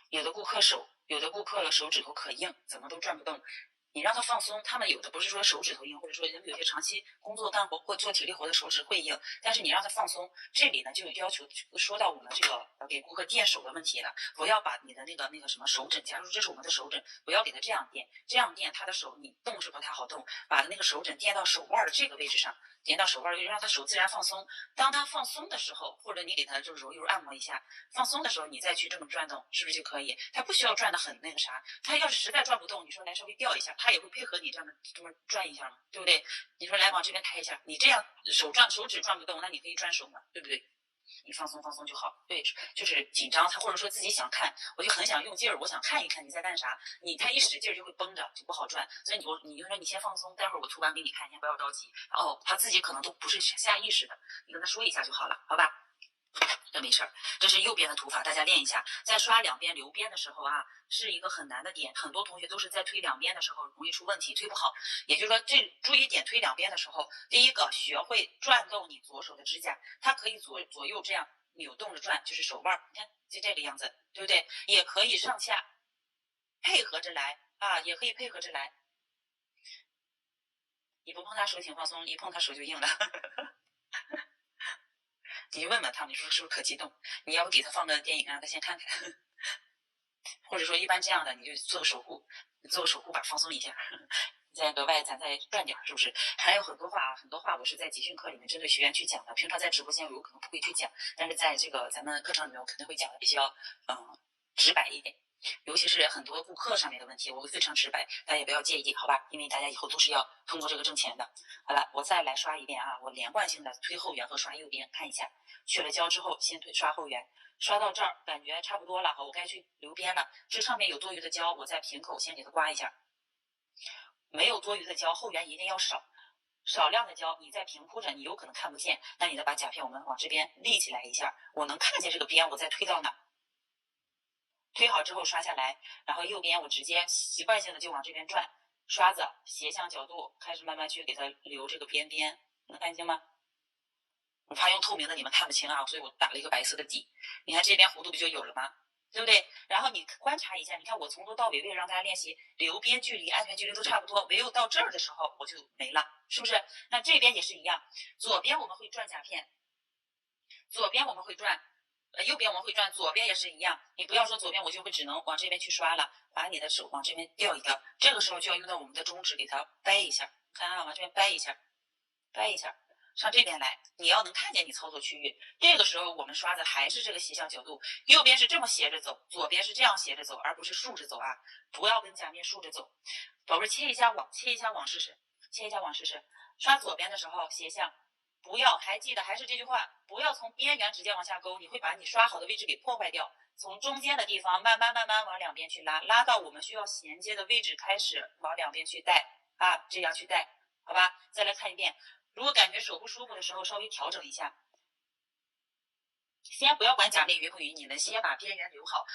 有的顾客手指头可硬，怎么都转不动。你让他放松，他们有的不是说手指头硬，或者说人们有些长期工作干活或做体力活的手指会硬，但是你让他放松，这里呢就要求说到我们这个给顾客垫手的问题了，不要把你的那个什么手枕，假如这是我们的手枕，不要给他这样垫，这样垫他的手你动是不太好动，把那个手枕垫到手腕的这个位置上，垫到手腕的位置，让他手自然放松。当他放松的时候，或者你给他就揉一揉按摩一下，放松的时候你再去这么转动，是不是就可以？他不需要转的很那个啥，他要是实在转不动，你说来稍微调一下，他也会配合你这么转一下嘛，对不对？你说来往这边抬一下，你这样手指转不动，那你可以转手嘛，对不对？你放松就好。对，就是紧张，他或者说自己想看，我就很想用劲儿，我想看一看你在干啥，他一使劲就会绷着，就不好转。所以你就说你先放松，待会儿我涂完给你看，你先不要着急。他自己可能都不是下意识的，你跟他说一下就好了，好吧？这没事儿，这是右边的涂法，大家练一下。在刷两边留边的时候啊，是一个很难的点，很多同学都是在推两边的时候容易出问题，推不好。也就是说，注意点推两边的时候，第一个学会转动你左手的指甲，它可以左右这样扭动着转，就是手腕，你看就这个样子，对不对？也可以上下配合着来啊，也可以配合着来。你不碰他手挺放松，一碰他手就硬了。你就问问他们，你说是不是可激动？你要不给他放个电影让他先看看，或者说一般这样的你就做个守护，把放松一下，再额外咱再转点，是不是？还有很多话我是在集训课里面针对学员去讲的，平常在直播间我有可能不会去讲，但是在这个咱们课程里面我肯定会讲的比较直白一点。尤其是很多顾客上面的问题，我会非常直白，大家也不要介意，好吧？因为大家以后都是要通过这个挣钱的。好了，我再来刷一遍啊，我连贯性的推后缘和刷右边，看一下。去了胶之后，先刷后缘，刷到这儿感觉差不多了，我该去留边了。这上面有多余的胶，我在瓶口先给它刮一下。没有多余的胶，后缘一定要少量的胶，你在平铺着，你有可能看不见。那你得把甲片我们往这边立起来一下，我能看见这个边，我再推到哪？推好之后刷下来，然后右边我直接习惯性的就往这边转，刷子斜向角度开始慢慢去给它留这个边，能看清吗？我怕用透明的你们看不清啊，所以我打了一个白色的底。你看这边弧度不就有了吗？对不对？然后你观察一下，你看我从头到尾为了让大家练习留边距离、安全距离都差不多，唯有到这儿的时候我就没了，是不是？那这边也是一样，左边我们会转甲片，左边我们会转。右边我们会转，左边也是一样。你不要说左边我就会只能往这边去刷了，把你的手往这边调一调。这个时候就要用到我们的中指给它掰一下，看啊，往这边掰一下，上这边来。你要能看见你操作区域。这个时候我们刷的还是这个斜向角度，右边是这么斜着走，左边是这样斜着走，而不是竖着走啊！不要跟甲面竖着走。宝贝，切一下网试试，刷左边的时候斜向。不要，还记得还是这句话，不要从边缘直接往下勾，你会把你刷好的位置给破坏掉。从中间的地方慢慢往两边去拉到我们需要衔接的位置，开始往两边去带啊，这样去带，好吧？再来看一遍，如果感觉手不舒服的时候，稍微调整一下。先不要管甲面匀不匀，你们先把边缘留好，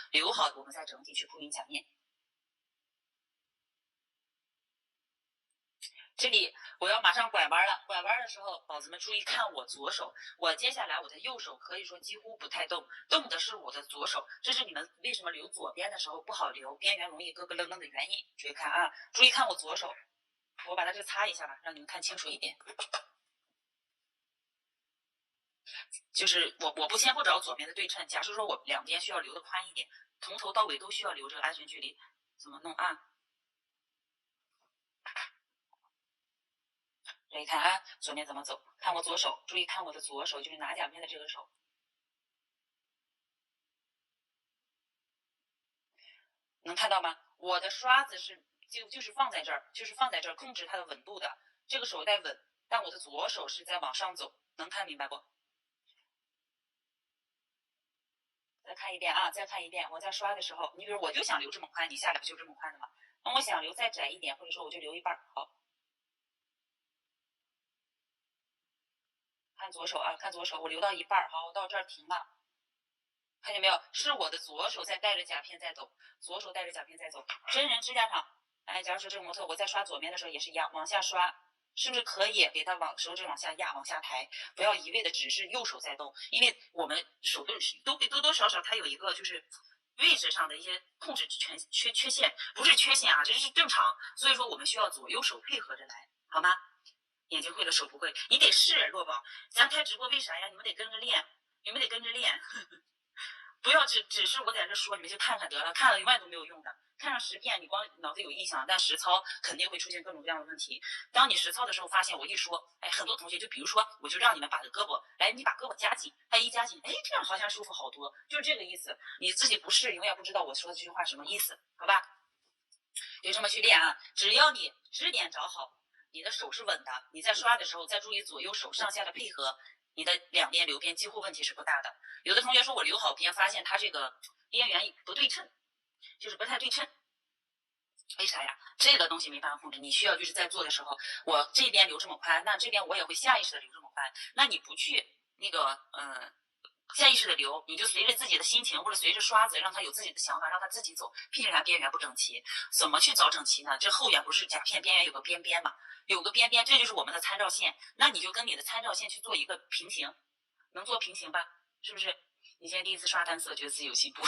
我们再整体去铺匀甲面。这里我要马上拐弯了，拐弯的时候，宝子们注意看我左手，我接下来我的右手可以说几乎不太动，动的是我的左手，这是你们为什么留左边的时候不好留，边缘容易咯咯楞楞的原因。注意看啊，注意看我左手，我把它这擦一下吧，让你们看清楚一点。就是我不先不找左边的对称，假设说我两边需要留的宽一点，从头到尾都需要留这个安全距离，怎么弄啊？这一看啊，左面怎么走？看我左手，注意看我的左手，就是拿甲片的这个手，能看到吗？我的刷子是就是放在这儿，就是放在这儿控制它的稳度的，这个手在稳，但我的左手是在往上走，能看明白不？再看一遍啊，再看一遍。我在刷的时候，你比如我就想留这么宽，你下来不就这么宽的吗？那我想留再窄一点，或者说我就留一半。好，看左手啊，看左手，我留到一半。好，我到这儿停了，看见没有？是我的左手在带着甲片在走，左手带着甲片在走。真人指甲厂，哎，假如说这个模特我在刷左面的时候也是一样，往下刷。是不是可以给它手指往下压、往下抬？不要一味的只是右手在动，因为我们手都多多少少它有一个就是位置上的一些控制缺陷，不是缺陷啊，这是正常。所以说我们需要左右手配合着来，好吗？眼睛会了手不会，你得试，若宝。咱开直播为啥呀？你们得跟着练，你们得跟着练。不要只是我在这说，你们就看看得了，看了永远都没有用的。看上10遍，你光脑子有印象，但实操肯定会出现各种各样的问题。当你实操的时候，发现我一说，哎，很多同学就比如说，我就让你们把这胳膊，来，你把胳膊夹紧，哎，一夹紧，哎，这样好像舒服好多，就是这个意思。你自己不试，永远不知道我说的这句话什么意思，好吧？就这么去练啊，只要你支点找好，你的手是稳的，你在刷的时候再注意左右手上下的配合，你的两边留边几乎问题是不大的。有的同学说我留好边，发现他这个边缘不对称，就是不太对称。为啥呀？这个东西没办法控制，你需要就是在做的时候，我这边留这么宽，那这边我也会下意识的留这么宽。那你不去那个下意识的留，你就随着自己的心情或者随着刷子，让他有自己的想法，让他自己走。必然边缘不整齐，怎么去找整齐呢？这后缘不是甲片边缘有个边边嘛？有个边边，这就是我们的参照线。那你就跟你的参照线去做一个平行，能做平行吧？是不是？你现在第一次刷单色，觉得自己有进步。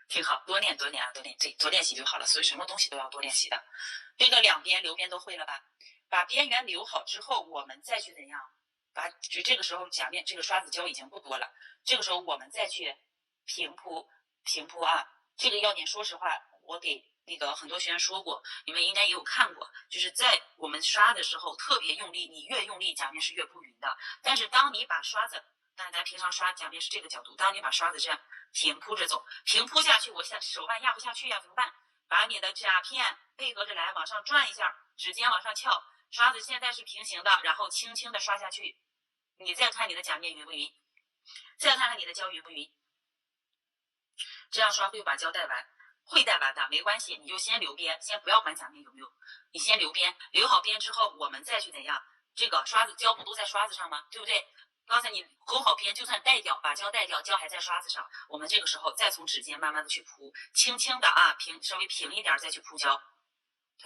挺好，多练多练啊，多练习就好了。所以什么东西都要多练习的。这个两边留边都会了吧？把边缘留好之后，我们再去怎样？就这个时候甲面这个刷子胶已经不多了，这个时候我们再去平铺啊。这个要点说实话，我给那个很多学员说过，你们应该也有看过，就是在我们刷的时候特别用力，你越用力甲面是越不匀的。但是当你把刷子，但咱平常刷甲面是这个角度，当你把刷子这样平铺着走，平铺下去，我手腕压不下去呀，怎么办？把你的甲片配合着来往上转一下，指尖往上翘，刷子现在是平行的，然后轻轻的刷下去。你再看你的甲面匀不匀？再看看你的胶匀不匀？这样刷会把胶带完，会带完的，没关系，你就先留边，先不要管甲面有没有，你先留边，留好边之后，我们再去怎样？这个刷子胶不都在刷子上吗？对不对？刚才你勾好边，就算带掉，把胶带掉，胶还在刷子上。我们这个时候再从指尖慢慢的去铺，轻轻的啊，稍微平一点再去铺胶。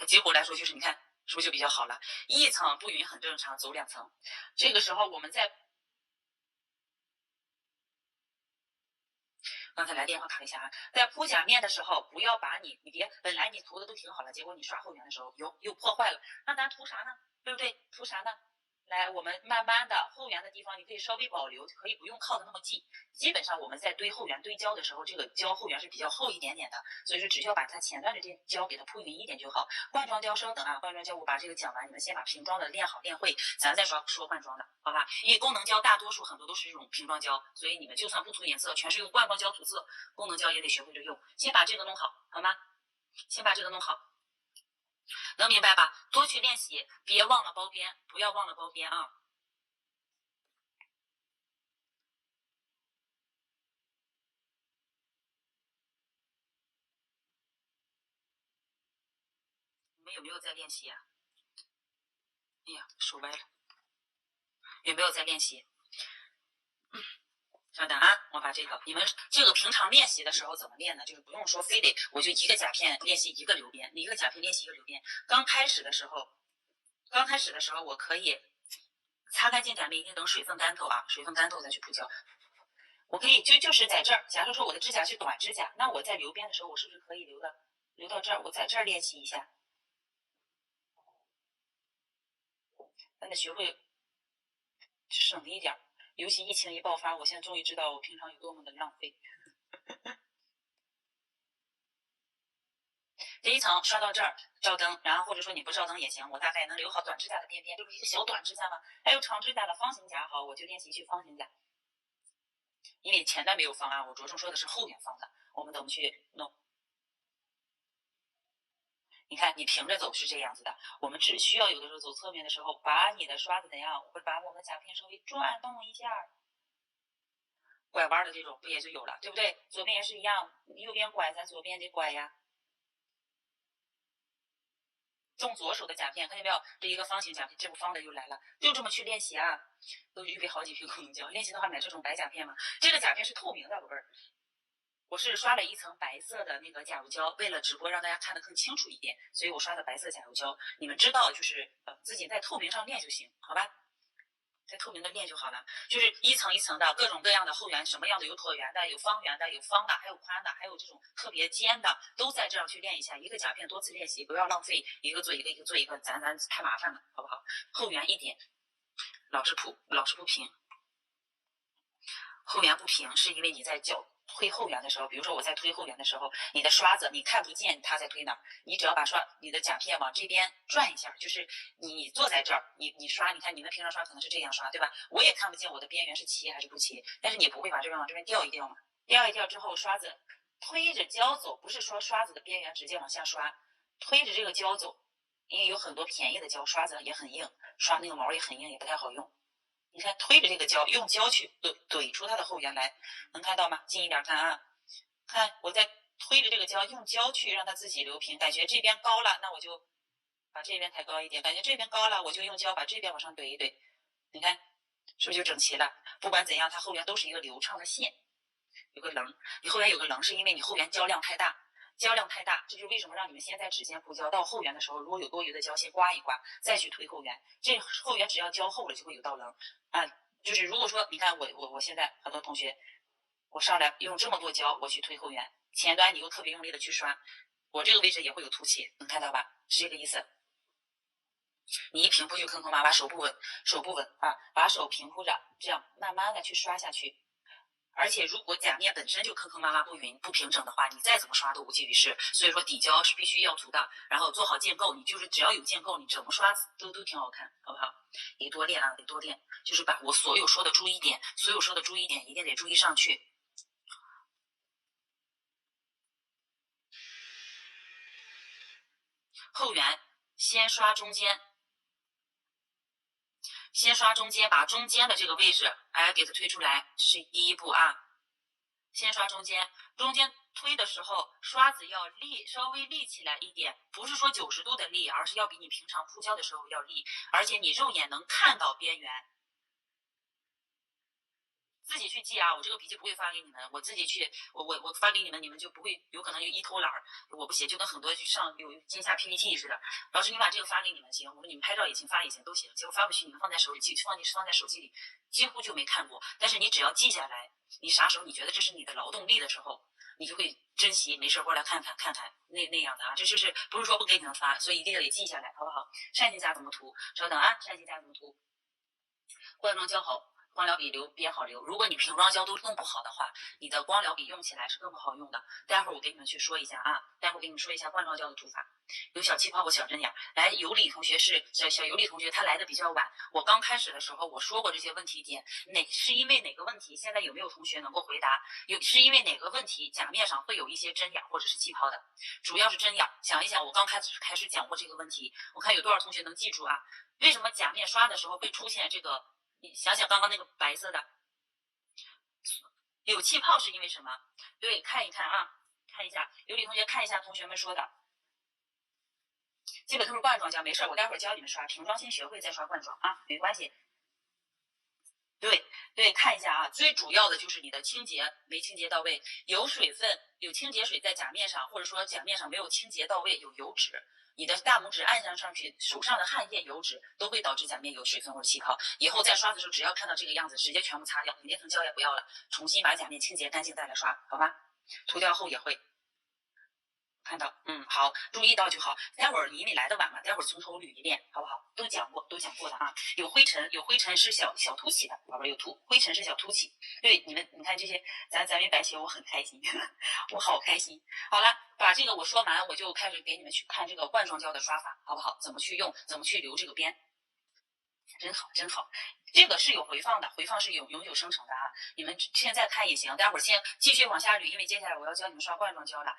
结果来说就是你看是不是就比较好了？一层不匀很正常，走2层。这个时候我们再刚才来电话卡一下啊，在铺甲面的时候，不要把你别本来你涂的都挺好了，结果你刷后缘的时候又破坏了，那咱涂啥呢？对不对？涂啥呢？来，我们慢慢的后缘的地方，你可以稍微保留，可以不用靠的那么近。基本上我们在堆后缘堆胶的时候，这个胶后缘是比较厚一点点的，所以说只需要把它前段的这胶给它铺匀一点就好。罐装胶稍等啊，罐装胶我把这个讲完，你们先把瓶装的练好练会，咱再说罐装的，好吧？因为功能胶大多数很多都是这种瓶装胶，所以你们就算不涂颜色，全是用罐装胶涂色，功能胶也得学会着用。先把这个弄好，好吗？先把这个弄好。能明白吧？多去练习，别忘了包边，不要忘了包边啊！你们有没有在练习啊？哎呀，手歪了，有没有在练习？稍等啊，我把这个，你们这个平常练习的时候怎么练呢？就是不用说非得我就一个甲片练习一个留边，一个甲片练习一个留边。刚开始的时候我可以擦干净甲面，一定等水分干透啊，水分干透再去铺胶。我可以就是在这儿，假如说我的指甲是短指甲，那我在留边的时候，我是不是可以留到这儿？我在这儿练习一下，咱得学会省一点。尤其疫情一爆发，我现在终于知道我平常有多么的浪费。这一层刷到这儿，照灯，然后或者说你不照灯也行，我大概能留好短指甲的边边，这不是一个小短指甲吗？还有长指甲的方形甲，好，我就练习去方形甲。因为前端没有方案，我着重说的是后面方的，我们怎么去弄？你看，你平着走是这样子的，我们只需要有的时候走侧面的时候，把你的刷子怎样，或者把我们的甲片稍微转动一下，拐弯的这种不也就有了，对不对？左边也是一样，右边拐，咱左边得拐呀。用左手的甲片，看见没有？这一个方形甲片，这不方的又来了，就这么去练习啊。都预备好几瓶功能胶，练习的话买这种白甲片嘛。这个甲片是透明的，宝贝儿。我是刷了一层白色的那个甲油胶，为了直播让大家看得更清楚一点，所以我刷的白色甲油胶。你们知道，就是自己在透明上练就行，好吧？在透明的练就好了，就是一层一层的各种各样的后缘，什么样的有椭圆的，有方圆的，有方的，还有宽的，还有这种特别尖的，都在这样去练一下。一个甲片多次练习，不要浪费，一个做一个，一个做一个，咱太麻烦了，好不好？后缘一点，老是不平，后缘不平是因为你在推后缘的时候，比如说我在推后缘的时候，你的刷子你看不见它在推哪儿，你只要把你的甲片往这边转一下，就是你坐在这儿，你刷，你看你们平常刷可能是这样刷，对吧？我也看不见我的边缘是齐还是不齐，但是你不会把这边往这边调一调吗？调一调之后，刷子推着胶走，不是说刷子的边缘直接往下刷，推着这个胶走，因为有很多便宜的胶，刷子也很硬，刷那个毛也很硬，也不太好用。你看，推着这个胶，用胶去怼出它的后缘来，能看到吗？近一点看啊，看我在推着这个胶，用胶去让它自己流平。感觉这边高了，那我就把这边抬高一点；感觉这边高了，我就用胶把这边往上怼一怼。你看，是不是就整齐了？不管怎样，它后缘都是一个流畅的线。有个棱，你后缘有个棱，是因为你后缘胶量太大。胶量太大，这就是为什么让你们先在指尖铺胶，到后缘的时候，如果有多余的胶，先刮一刮，再去推后缘。这后缘只要胶厚了，就会有道棱啊。就是如果说你看我现在很多同学，我上来用这么多胶，我去推后缘，前端你又特别用力的去刷，我这个位置也会有凸起，能看到吧？是这个意思。你一平铺就坑坑洼洼，手不稳啊，把手平铺着，这样慢慢的去刷下去。而且如果甲面本身就坑坑洼洼不匀不平整的话，你再怎么刷都无济于事。所以说底胶是必须要涂的，然后做好建构，你就是只要有建构，你怎么刷都挺好看，好不好？得多练啊，得多练，就是把我所有说的注意点一定得注意上去。后缘先刷中间，把中间的这个位置给它推出来，这是第一步啊。先刷中间推的时候，刷子要稍微立起来一点，不是说90度的立，而是要比你平常铺胶的时候要立，而且你肉眼能看到边缘。自己去记啊，我这个笔记不会发给你们，我自己去，我发给你们，你们就不会有可能就一偷懒儿，我不写，就跟很多上有线下 PPT 似的。老师，你把这个发给你们行，我说你们拍照也行，发也行，都行。结果发不去，你们放在手里记，放在手机里，几乎就没看过。但是你只要记下来，你啥时候你觉得这是你的劳动力的时候，你就会珍惜，没事过来看看那样的啊，这就是不是说不给你们发，所以一定得记下来，好不好？扇形甲怎么涂？稍等啊，扇形甲怎么涂？灌装胶好。光疗笔边好留，如果你瓶装胶都弄不好的话，你的光疗笔用起来是更不好用的。待会儿我给你们去说一下啊，待会儿给你们说一下灌装胶的涂法。有小气泡或小针眼，来有理同学是小有理同学，他来的比较晚。我刚开始的时候我说过这些问题点，是因为哪个问题？现在有没有同学能够回答？是因为哪个问题甲面上会有一些针眼或者是气泡的？主要是针眼。想一想，我刚开始讲过这个问题，我看有多少同学能记住啊？为什么甲面刷的时候会出现这个？你想想刚刚那个白色的有气泡是因为什么？对，看一看啊，看一下，有理同学看一下同学们说的，基本都是罐装胶，没事，我待会儿教你们刷瓶装，先学会再刷罐装啊，没关系。对，看一下啊，最主要的就是你的清洁没清洁到位，有水分，有清洁水在甲面上，或者说甲面上没有清洁到位，有油脂。你的大拇指按上去，手上的汗液、油脂都会导致甲面有水分或者气泡。以后在刷的时候，只要看到这个样子，直接全部擦掉，你那层胶也不要了，重新把甲面清洁干净再来刷，好吧？涂掉后也会。看到，好，注意到就好。待会儿因为来的晚嘛，待会儿从头捋一遍，好不好？都讲过的啊。有灰尘是小凸起的，宝贝有灰尘是小凸起。对你们，你看这些，咱没白写，我很开心，我好开心。好了，把这个我说完，我就开始给你们去看这个罐装胶的刷法，好不好？怎么去用，怎么去留这个边。真好，真好，这个是有回放的，回放是永久生成的啊。你们现在看也行，待会儿先继续往下捋，因为接下来我要教你们刷罐装胶了。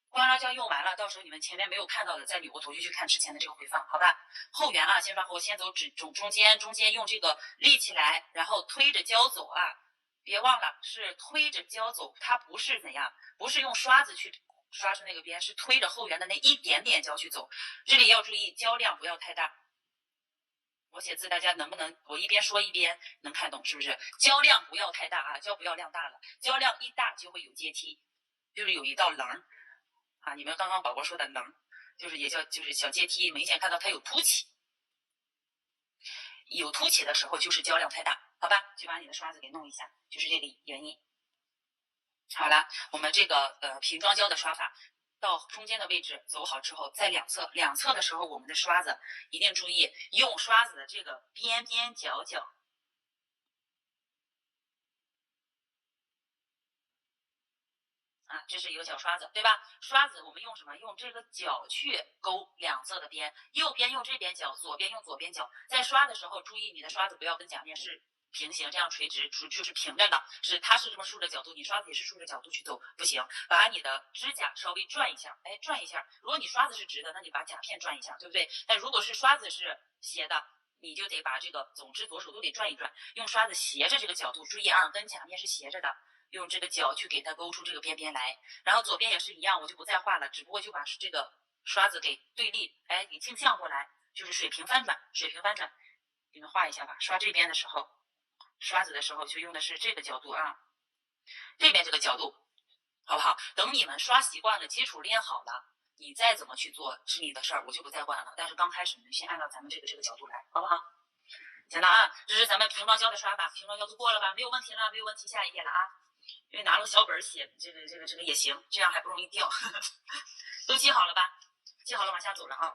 罐装胶用完了，到时候你们前面没有看到的，再捋过头去看之前的这个回放，好吧？后缘啊，先刷后，先走中间用这个立起来，然后推着胶走啊。别忘了是推着胶走，它不是怎样，不是用刷子去刷出那个边，是推着后缘的那一点点胶去走。这里要注意胶量不要太大。我写字大家能不能我一边说一边能看懂？是不是？胶量不要太大啊，胶不要量大了，胶量一大就会有阶梯，就是有一道棱啊。你们刚刚宝宝说的棱，就是也叫就是小阶梯，明显看到它有凸起，有凸起的时候就是胶量太大，好吧？就把你的刷子给弄一下，就是这个原因。好了，我们这个瓶装胶的刷法。到中间的位置走好之后，在两侧的时候，我们的刷子一定注意用刷子的这个边边角角啊，这是一个小刷子，对吧？刷子我们用什么？用这个角去勾两侧的边，右边用这边角，左边用左边角。在刷的时候，注意你的刷子不要跟甲面是平行，这样垂直就是平着的，它是这么竖着角度，你刷子也是竖着角度去走，不行。把你的指甲稍微转一下，转一下。如果你刷子是直的，那你把甲片转一下，对不对？但如果是刷子是斜的，你就得把这个，总之左手都得转一转，用刷子斜着这个角度，注意啊，跟甲面是斜着的。用这个角去给它勾出这个边边来，然后左边也是一样，我就不再画了，只不过就把这个刷子给对立，给镜像过来，就是水平翻转，你们画一下吧。刷这边的时候，刷子的时候就用的是这个角度啊，这边这个角度，好不好？等你们刷习惯了，基础练好了，你再怎么去做是你的事儿，我就不再管了。但是刚开始你们先按照咱们这个角度来，好不好？行了啊，这是咱们瓶装胶的刷法，瓶装胶都过了吧？没有问题了，没有问题，下一页了啊。因为拿了个小本写，这个也行，这样还不容易掉。都记好了吧？记好了，往下走了啊。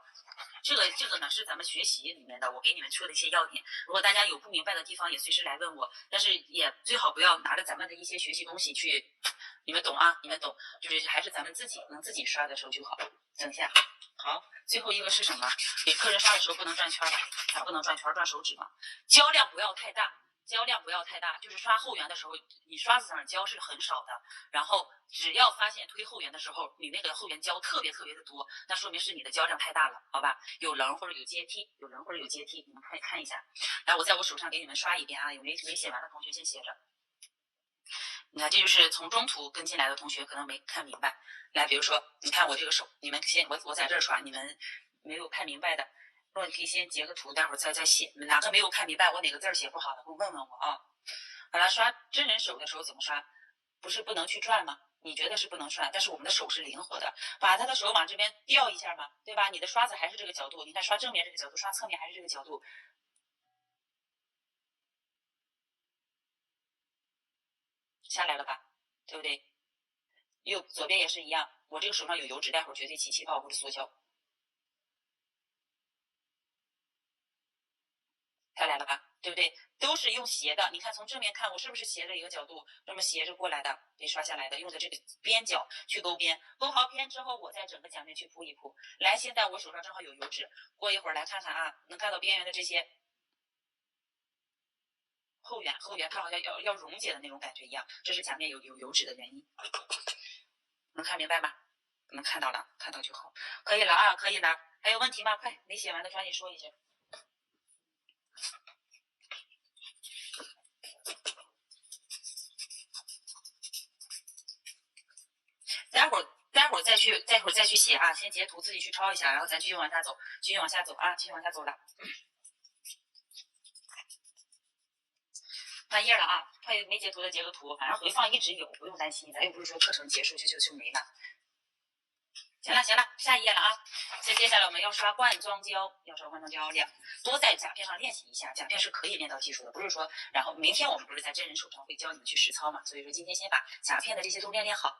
这个呢是咱们学习里面的，我给你们说的一些要点。如果大家有不明白的地方，也随时来问我，但是也最好不要拿着咱们的一些学习东西去，你们懂啊？你们懂，就是还是咱们自己刷的时候就好。等一下，好，最后一个是什么？给客人刷的时候不能转圈吧？还不能转圈，转手指嘛。胶量不要太大。胶量不要太大，就是刷后缘的时候，你刷子上胶是很少的，然后只要发现推后缘的时候，你那个后缘胶特别的多，那说明是你的胶量太大了，好吧？有棱或者有阶梯，你们快看一下。来，我在我手上给你们刷一遍啊，有没写完的同学先写着。你看，这就是从中途跟进来的同学可能没看明白。来，比如说，你看我这个手，你们先我在这儿刷，你们没有看明白的。或者你可以先截个图，待会儿再写。哪个没有看明白，我哪个字写不好的，给我问我啊。好了，刷真人手的时候怎么刷？不是不能去转吗？你觉得是不能转，但是我们的手是灵活的，把他的手往这边调一下嘛，对吧？你的刷子还是这个角度，你看刷正面这个角度，刷侧面还是这个角度，下来了吧？对不对？左边也是一样，我这个手上有油脂，待会儿绝对起气泡或者缩胶。下来了吧，对不对？都是用斜的，你看从正面看，我是不是斜着一个角度，这么斜着过来的，被刷下来的，用的这个边角去勾边，勾好边之后，我再整个甲面去铺一铺。来，现在我手上正好有油脂，过一会儿来看看啊，能看到边缘的这些后缘，它好像要溶解的那种感觉一样，这是甲面有油脂的原因。能看明白吗？能看到了，看到就好，可以了啊，可以了。还有问题吗？快，没写完的抓紧说一下。待会儿再去写啊，先截图自己去抄一下，然后咱继续往下走，继续往下走了。翻页了啊，快没截图的截个图，反正回放一直有，不用担心，咱又不是说课程结束就没了。行了，下一页了啊。接下来我们要刷罐装胶，多在甲片上练习一下，甲片是可以练到技术的，不是说，然后明天我们不是在真人手上会教你们去实操嘛，所以说今天先把甲片的这些都练好。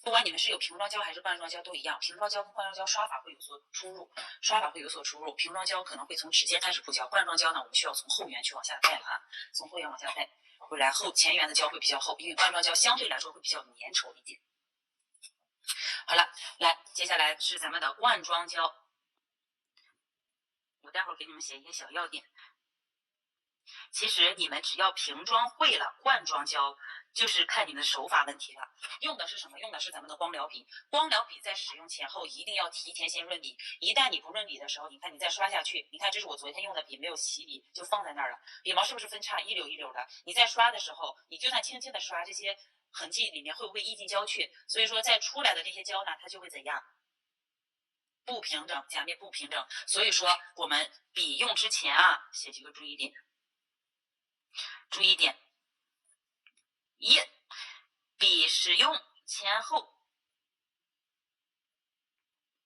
不管你们是有瓶装胶还是罐装胶都一样，瓶装胶跟罐装胶刷法会有所出入，瓶装胶可能会从指尖开始铺胶，罐装胶呢我们需要从后缘去往下带了啊，从后缘往下带，然后前缘的胶会比较厚，因为罐装胶相对来说会比较粘稠一点。好了，来，接下来是咱们的罐装胶，我待会儿给你们写一些小要点。其实你们只要瓶装会了，罐装胶就是看你们的手法问题了。用的是什么？用的是咱们的光疗笔。光疗笔在使用前后一定要提前先润笔。一旦你不润笔的时候，你看你再刷下去，你看这是我昨天用的笔，没有洗笔就放在那儿了，笔毛是不是分叉一绺一绺的？你在刷的时候，你就算轻轻的刷，这些痕迹里面会不会溢进胶去？所以说再出来的这些胶呢，它就会怎样？不平整，甲面不平整。所以说我们笔用之前啊，写几个注意点。注意点一，笔使用前后，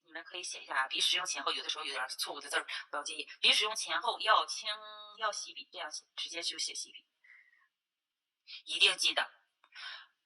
你们可以写一下啊。笔使用前后有的时候有点错误的字儿，不要介意。笔使用前后要洗笔，这样写，直接就写洗笔。一定记得，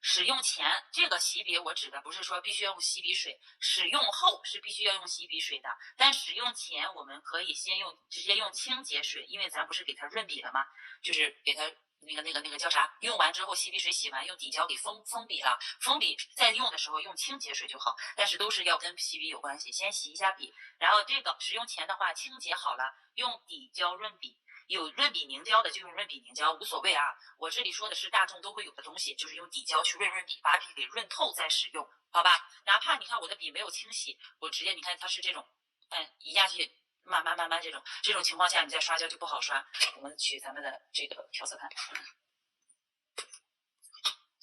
使用前这个洗笔我指的不是说必须要用洗笔水，使用后是必须要用洗笔水的。但使用前我们可以直接用清洁水，因为咱不是给它润笔了吗？就是给它。那个叫啥？用完之后洗笔水洗完，用底胶给封笔了。封笔在用的时候用清洁水就好，但是都是要跟洗笔有关系。先洗一下笔，然后这个使用前的话清洁好了，用底胶润笔。有润笔凝胶的就用润笔凝胶，无所谓啊。我这里说的是大众都会有的东西，就是用底胶去润笔，把笔给润透再使用，好吧？哪怕你看我的笔没有清洗，我直接你看它是这种，一下去。慢慢这种情况下，你再刷胶就不好刷。我们取咱们的这个调色盘，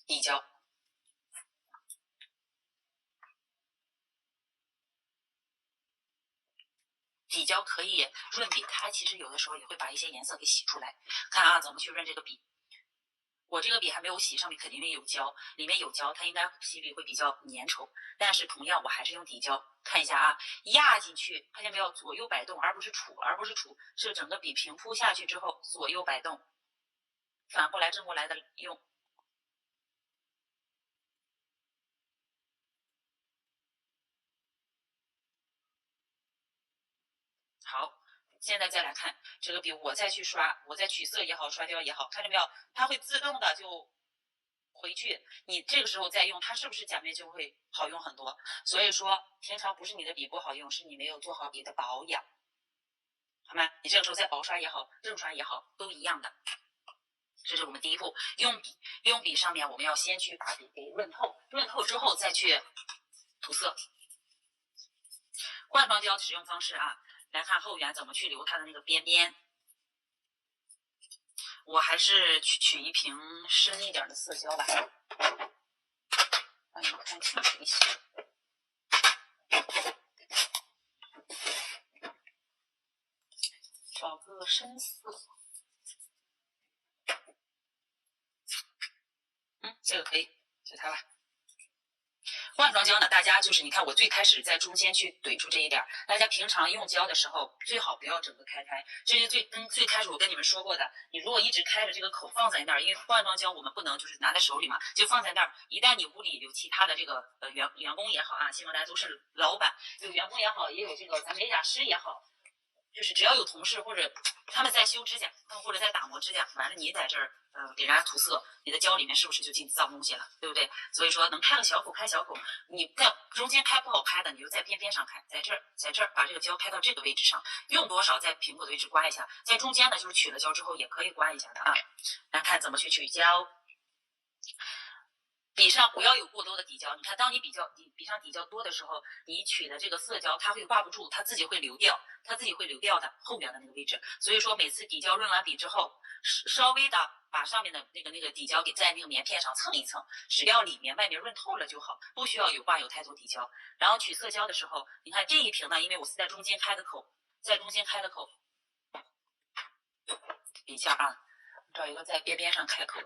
底胶，底胶可以润笔，它其实有的时候也会把一些颜色给洗出来。看啊，怎么去润这个笔？我这个笔还没有洗，上面肯定有胶，里面有胶，它应该洗笔会比较粘稠。但是同样，我还是用底胶，看一下啊，压进去，看见没有？左右摆动，而不是杵，是整个笔平铺下去之后左右摆动，反过来正过来的用。好，现在再来看这个笔，我再去刷，我再取色也好，刷胶也好，看见没有？它会自动的就回去，你这个时候再用，它是不是甲面就会好用很多？所以说，平常不是你的笔不好用，是你没有做好笔的保养，好吗？你这个时候再薄刷也好，正刷也好，都一样的。这是我们第一步，用笔上面我们要先去把笔给润透，润透之后再去涂色。罐装胶使用方式啊，来看后缘怎么去留它的那个边边。我还是取一瓶深一点的色胶吧，让你们看清楚一些。找个深色，这个可以，就它吧。罐装胶呢，大家就是你看我最开始在中间去怼出这一点，大家平常用胶的时候最好不要整个开，这是最开始我跟你们说过的，你如果一直开着这个口放在那儿，因为罐装胶我们不能就是拿在手里嘛，就放在那儿，一旦你屋里有其他的这个员工也好啊，希望大家都是老板，有员工也好，也有这个咱美甲师也好。就是只要有同事或者他们在修指甲，或者在打磨指甲，完了你在这儿给人家涂色，你的胶里面是不是就进脏东西了，对不对？所以说能开个小口开小口，你在中间开不好开的，你就在边边上开，在这儿把这个胶开到这个位置上，用多少在苹果的位置刮一下，在中间呢就是取了胶之后也可以刮一下的啊。来看怎么去取胶。笔上不要有过多的底胶，你看，当你笔上底胶多的时候，你取的这个色胶它会挂不住，它自己会流掉，的后边的那个位置。所以说每次底胶润完笔之后，稍微的把上面的那个底胶给在那个棉片上蹭一蹭，只要里面外面润透了就好，不需要挂有太多底胶。然后取色胶的时候，你看这一瓶呢，因为我是在中间开的口，比一下啊，找一个在边边上开口。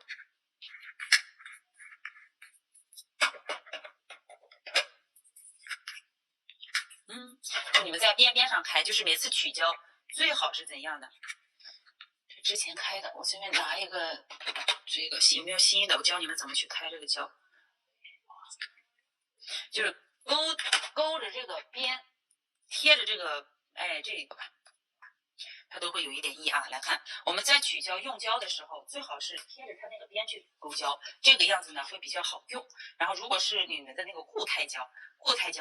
你们在边边上开，就是每次取胶最好是怎样的？这之前开的，我随便拿一个，这个有没有新的？我教你们怎么去开这个胶。就是勾着这个边，贴着这个，哎，这个吧，它都会有一点意啊。来看，我们在取胶用胶的时候，最好是贴着它那个边去勾胶，这个样子呢会比较好用。然后如果是你们的那个固态胶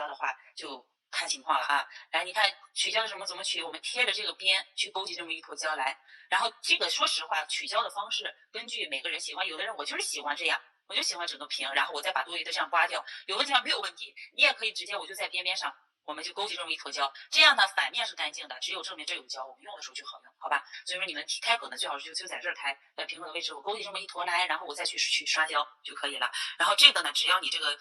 的话，就看情况了啊。来，你看取胶怎么取？我们贴着这个边去勾起这么一坨胶来。然后这个说实话，取胶的方式根据每个人喜欢，有的人我就是喜欢这样。我就喜欢整个平，然后我再把多余的这样刮掉，有的地方没有问题，你也可以直接我就在边边上，我们就勾起这么一坨胶，这样呢反面是干净的，只有正面这有胶，我们用的时候就好用，好吧？所以说你们开口呢最好就在这儿开，在平口的位置我勾起这么一坨来，然后我再去刷胶就可以了。然后这个呢，只要你这个，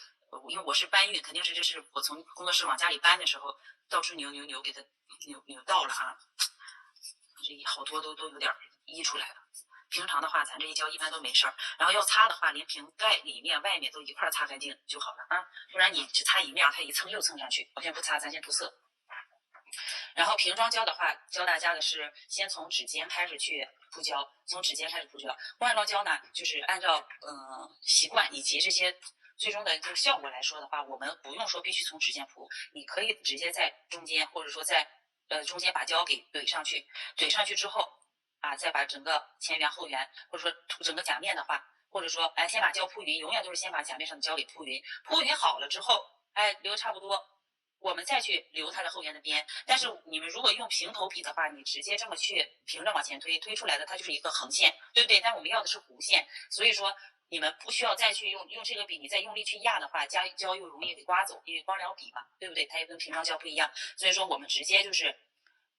因为我是搬运，肯定是这是我从工作室往家里搬的时候，到处扭给它扭到了啊，这好多都有点溢出来了。平常的话，咱这一胶一般都没事儿。然后要擦的话，连瓶盖里面、外面都一块擦干净就好了啊，不然你只擦一面，它一蹭又蹭上去。我先不擦，咱先涂色。然后瓶装胶的话，教大家的是先从指尖开始去铺胶，从指尖开始铺胶。罐装胶呢，就是按照习惯以及这些最终的这个效果来说的话，我们不用说必须从指尖铺，你可以直接在中间，或者说在中间把胶给怼上去，怼上去之后。啊，再把整个前缘后缘，或者说整个甲面的话，或者说哎，先把胶铺匀，永远都是先把甲面上的胶给铺匀，铺匀好了之后，哎，留差不多，我们再去留它的后缘的边。但是你们如果用平头笔的话，你直接这么去平着往前推，推出来的它就是一个横线，对不对？但我们要的是弧线，所以说你们不需要再去用这个笔，你再用力去压的话，胶又容易给刮走，因为光疗笔嘛，对不对？它也跟平装胶不一样，所以说我们直接就是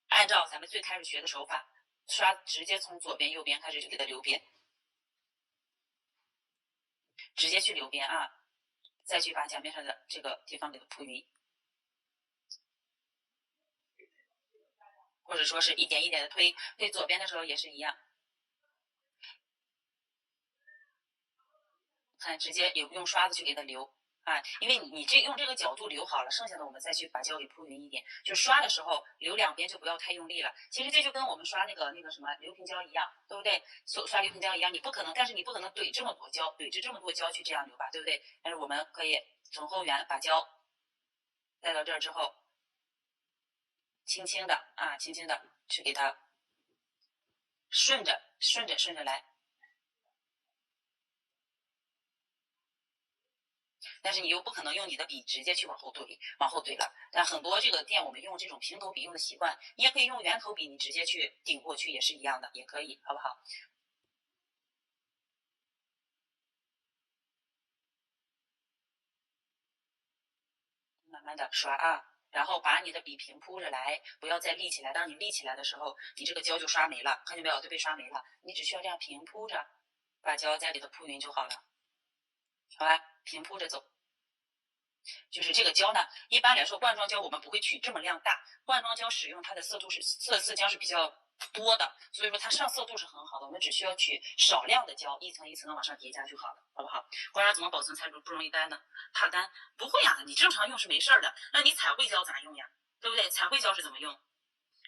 按照咱们最开始学的手法。刷直接从左边右边开始就给它留边，直接去留边啊，再去把甲面上的这个地方给它铺匀，或者说是一点一点的推左边的时候也是一样，看直接用刷子去给它留。啊，因为你用这个角度留好了，剩下的我们再去把胶给铺匀一点。就刷的时候留两边就不要太用力了。其实这就跟我们刷那个什么流平胶一样，对不对？刷流平胶一样，但是你不可能怼这么多胶，怼着这么多胶去这样留吧，对不对？但是我们可以从后缘把胶带到这儿之后，轻轻的去给它顺着来。但是你又不可能用你的笔直接去往后怼了。但很多这个店我们用这种平头笔用的习惯，你也可以用圆头笔，你直接去顶过去也是一样的，也可以，好不好？慢慢的刷啊，然后把你的笔平铺着来，不要再立起来。当你立起来的时候，你这个胶就刷没了，看见没有？就被刷没了。你只需要这样平铺着，把胶再给它铺匀就好了，好吧？平铺着走。就是这个胶呢，一般来说罐装胶我们不会取这么量大，罐装胶使用它的色浆是比较多的，所以说它上色度是很好的，我们只需要取少量的胶，一层一层的往上叠加就好了，好不好？罐装怎么保存才不容易干呢？怕干？不会呀，你正常用是没事的。那你彩绘胶咋用呀？对不对？彩绘胶是怎么用？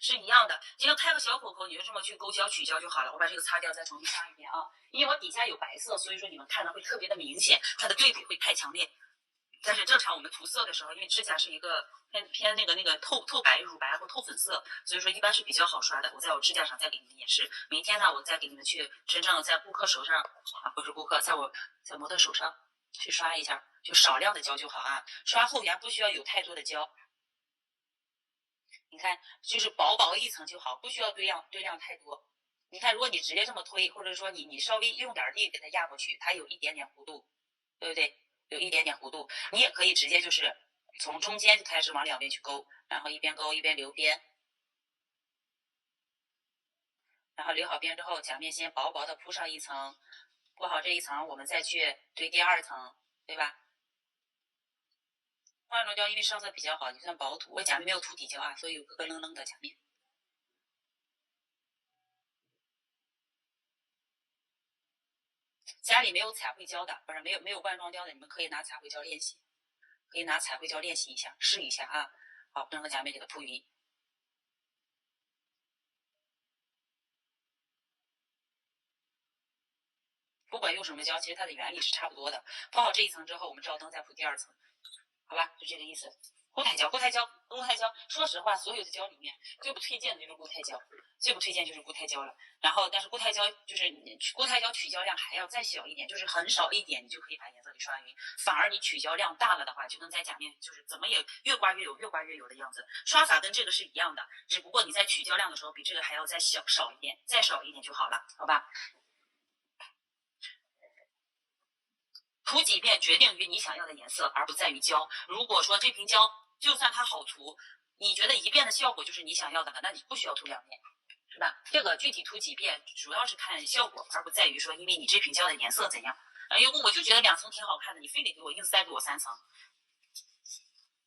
是一样的，只要开个小口口，你就这么去勾胶取胶就好了。我把这个擦掉，再重新刷一遍啊，因为我底下有白色，所以说你们看的会特别的明显，它的对比会太强烈。但是正常我们涂色的时候，因为指甲是一个偏那个透白、乳白或透粉色，所以说一般是比较好刷的。我在我指甲上再给你们演示，明天呢我再给你们去真正在顾客手上啊，不是顾客，在模特手上去刷一下，就少量的胶就好啊。刷后沿不需要有太多的胶，你看就是薄薄一层就好，不需要堆量太多。你看，如果你直接这么推，或者说你稍微用点力给它压过去，它有一点点弧度，对不对？有一点点弧度，你也可以直接就是从中间就开始往两边去勾，然后一边勾一边留边，然后留好边之后，甲面先薄薄的铺上一层，铺好这一层，我们再去堆第二层，对吧？化妆胶因为上色比较好，你算薄涂，我甲面没有涂底胶啊，所以有个愣愣的甲面。家里没有彩绘胶的，不是没有罐装胶的，你们可以拿彩绘胶练习，可以拿彩绘胶练习一下，试一下啊。好，整个甲面给它铺匀。不管用什么胶，其实它的原理是差不多的。铺好这一层之后，我们照灯再铺第二层。好吧，就这个意思。固态胶，说实话，所有的胶里面最不推荐的就是固态胶，最不推荐就是固态胶了。然后，但是固态胶就是固态胶取胶量还要再小一点，就是很少一点，你就可以把颜色给刷匀。反而你取胶量大了的话，就能在甲面就是怎么也越刮越有，越刮越有的样子。刷法跟这个是一样的，只不过你在取胶量的时候比这个还要再少一点，再少一点就好了，好吧？涂几遍决定于你想要的颜色，而不在于胶。如果说这瓶胶就算它好涂，你觉得一遍的效果就是你想要的，那你不需要涂2遍，是吧？这个具体涂几遍主要是看效果，而不在于说因为你这瓶胶的颜色怎样。哎呦，我就觉得2层挺好看的，你非得给我硬塞给我3层。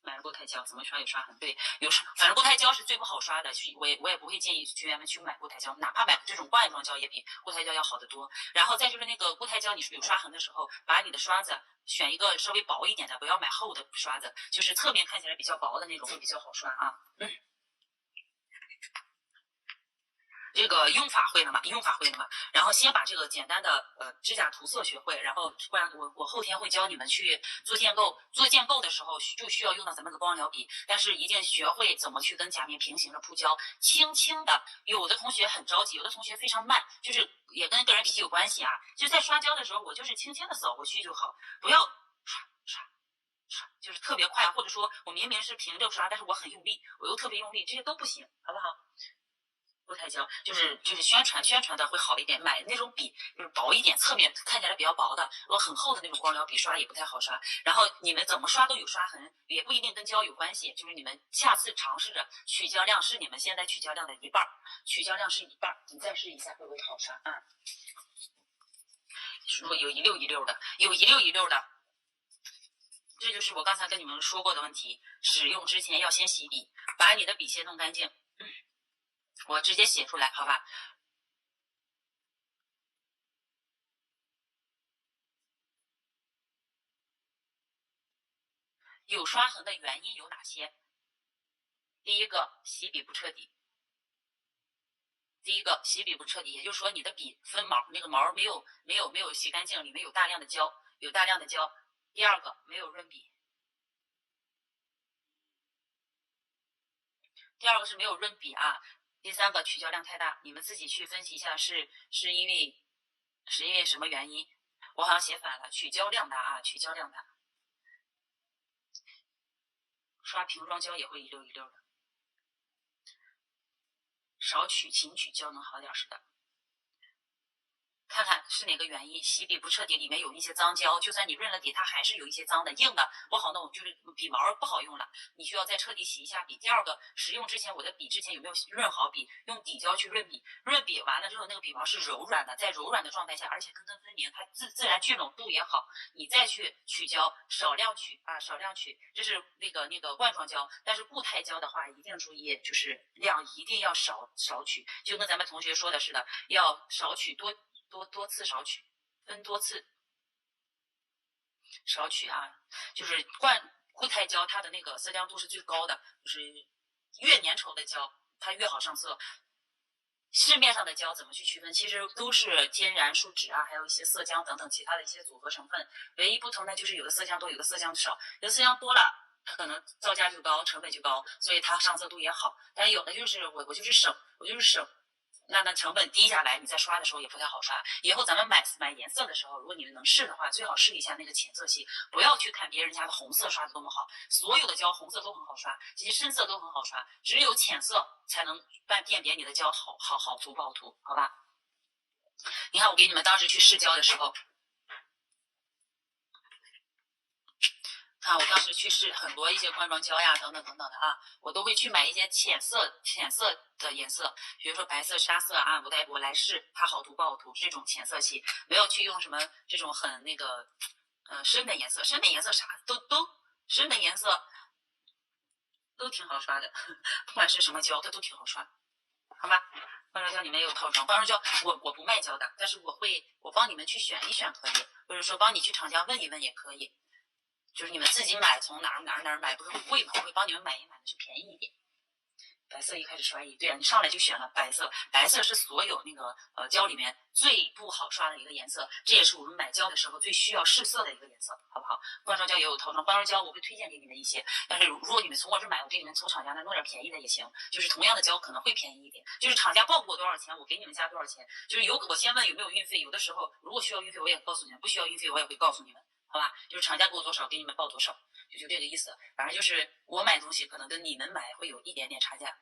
买了固态胶怎么刷有刷痕？对，有刷，反正固态胶是最不好刷的，我也不会建议学员们去买固态胶，哪怕买这种罐装胶也比固态胶要好得多。然后再就是那个固态胶，你有刷痕的时候，把你的刷子选一个稍微薄一点的，不要买厚的刷子，就是侧面看起来比较薄的那种会比较好刷啊。这个用法会了嘛？然后先把这个简单的指甲涂色学会，然后不然我后天会教你们去做建构。做建构的时候就需要用到咱们的光疗笔，但是一定学会怎么去跟甲面平行着铺胶，轻轻的。有的同学很着急，有的同学非常慢，就是也跟个人脾气有关系啊。就在刷胶的时候，我就是轻轻的扫过去就好，不要刷，就是特别快，或者说我明明是平着刷，但是我很用力，我又特别用力，这些都不行，好不好？固态胶就是宣传的会好一点，买那种笔就是薄一点，侧面看起来比较薄的，如果很厚的那种光疗笔刷也不太好刷。然后你们怎么刷都有刷痕，也不一定跟胶有关系，就是你们下次尝试着取胶量是你们现在取胶量的1半，取胶量是1半，你再试一下会不会好刷啊？如果有一溜一溜的，这就是我刚才跟你们说过的问题，使用之前要先洗笔，把你的笔先弄干净。我直接写出来，好吧？有刷痕的原因有哪些？第一个，洗笔不彻底。也就是说你的笔分毛，那个毛没有洗干净，里面有大量的胶，第二个，没有润笔。第二个是没有润笔啊。第三个，取胶量太大，你们自己去分析一下是因为什么原因？我好像写反了，取胶量大啊，取胶量大。刷瓶装胶也会一溜一溜的，少取勤取胶能好点，是的。看看是哪个原因，洗笔不彻底，里面有一些脏胶，就算你润了底，它还是有一些脏的、硬的，不好弄，就是笔毛不好用了，你需要再彻底洗一下笔。第二个，使用之前我的笔之前有没有润好笔，用底胶去润笔，润笔完了之后那个笔毛是柔软的，在柔软的状态下，而且根根分明，它自然聚拢度也好，你再去取胶，少量取，这是那个罐装胶，但是固态胶的话一定注意，就是量一定要少取，就跟咱们同学说的似的，要少取多次少取，分多次少取啊。就是固态胶它的那个色浆度是最高的，就是越粘稠的胶它越好上色。市面上的胶怎么去区分？其实都是天然树脂啊，还有一些色浆等等其他的一些组合成分。唯一不同的就是有的色浆多，有的色浆少。有的色浆多了，它可能造价就高，成本就高，所以它上色度也好。但有的就是我就是省，那成本低下来，你在刷的时候也不太好刷。以后咱们买颜色的时候，如果你们能试的话，最好试一下那个浅色系，不要去看别人家的红色刷的多么好。所有的胶红色都很好刷，这些深色都很好刷，只有浅色才能辨别你的胶好涂不好涂，好吧？你看我给你们当时去试胶的时候，看我当时去试很多一些罐装胶呀等等的啊，我都会去买一些浅色的颜色，比如说白色、沙色啊，我来试它好涂不好涂，这种浅色系，没有去用什么这种很那个深的颜色啥深的颜色都挺好刷的，不管是什么胶它都挺好刷，好吧？罐装胶里面有套装，罐装胶我不卖胶的，但是我帮你们去选一选可以，或者说帮你去厂家问一问也可以。就是你们自己买，从哪儿买不是很贵嘛？我会帮你们买一买的，就便宜一点。白色一开始刷一，对啊，你上来就选了白色，白色是所有那个胶里面最不好刷的一个颜色，这也是我们买胶的时候最需要试色的一个颜色，好不好？罐装胶也有套装，罐装胶我会推荐给你们一些，但是如果你们从我这买，我给你们从厂家那弄点便宜的也行，就是同样的胶可能会便宜一点，就是厂家报给我多少钱，我给你们加多少钱，就是我先问有没有运费，有的时候如果需要运费我也告诉你们，不需要运费我也会告诉你们，好吧？就是厂家给我多少，给你们报多少，就这个意思。反正就是我买东西可能跟你们买会有一点点差价。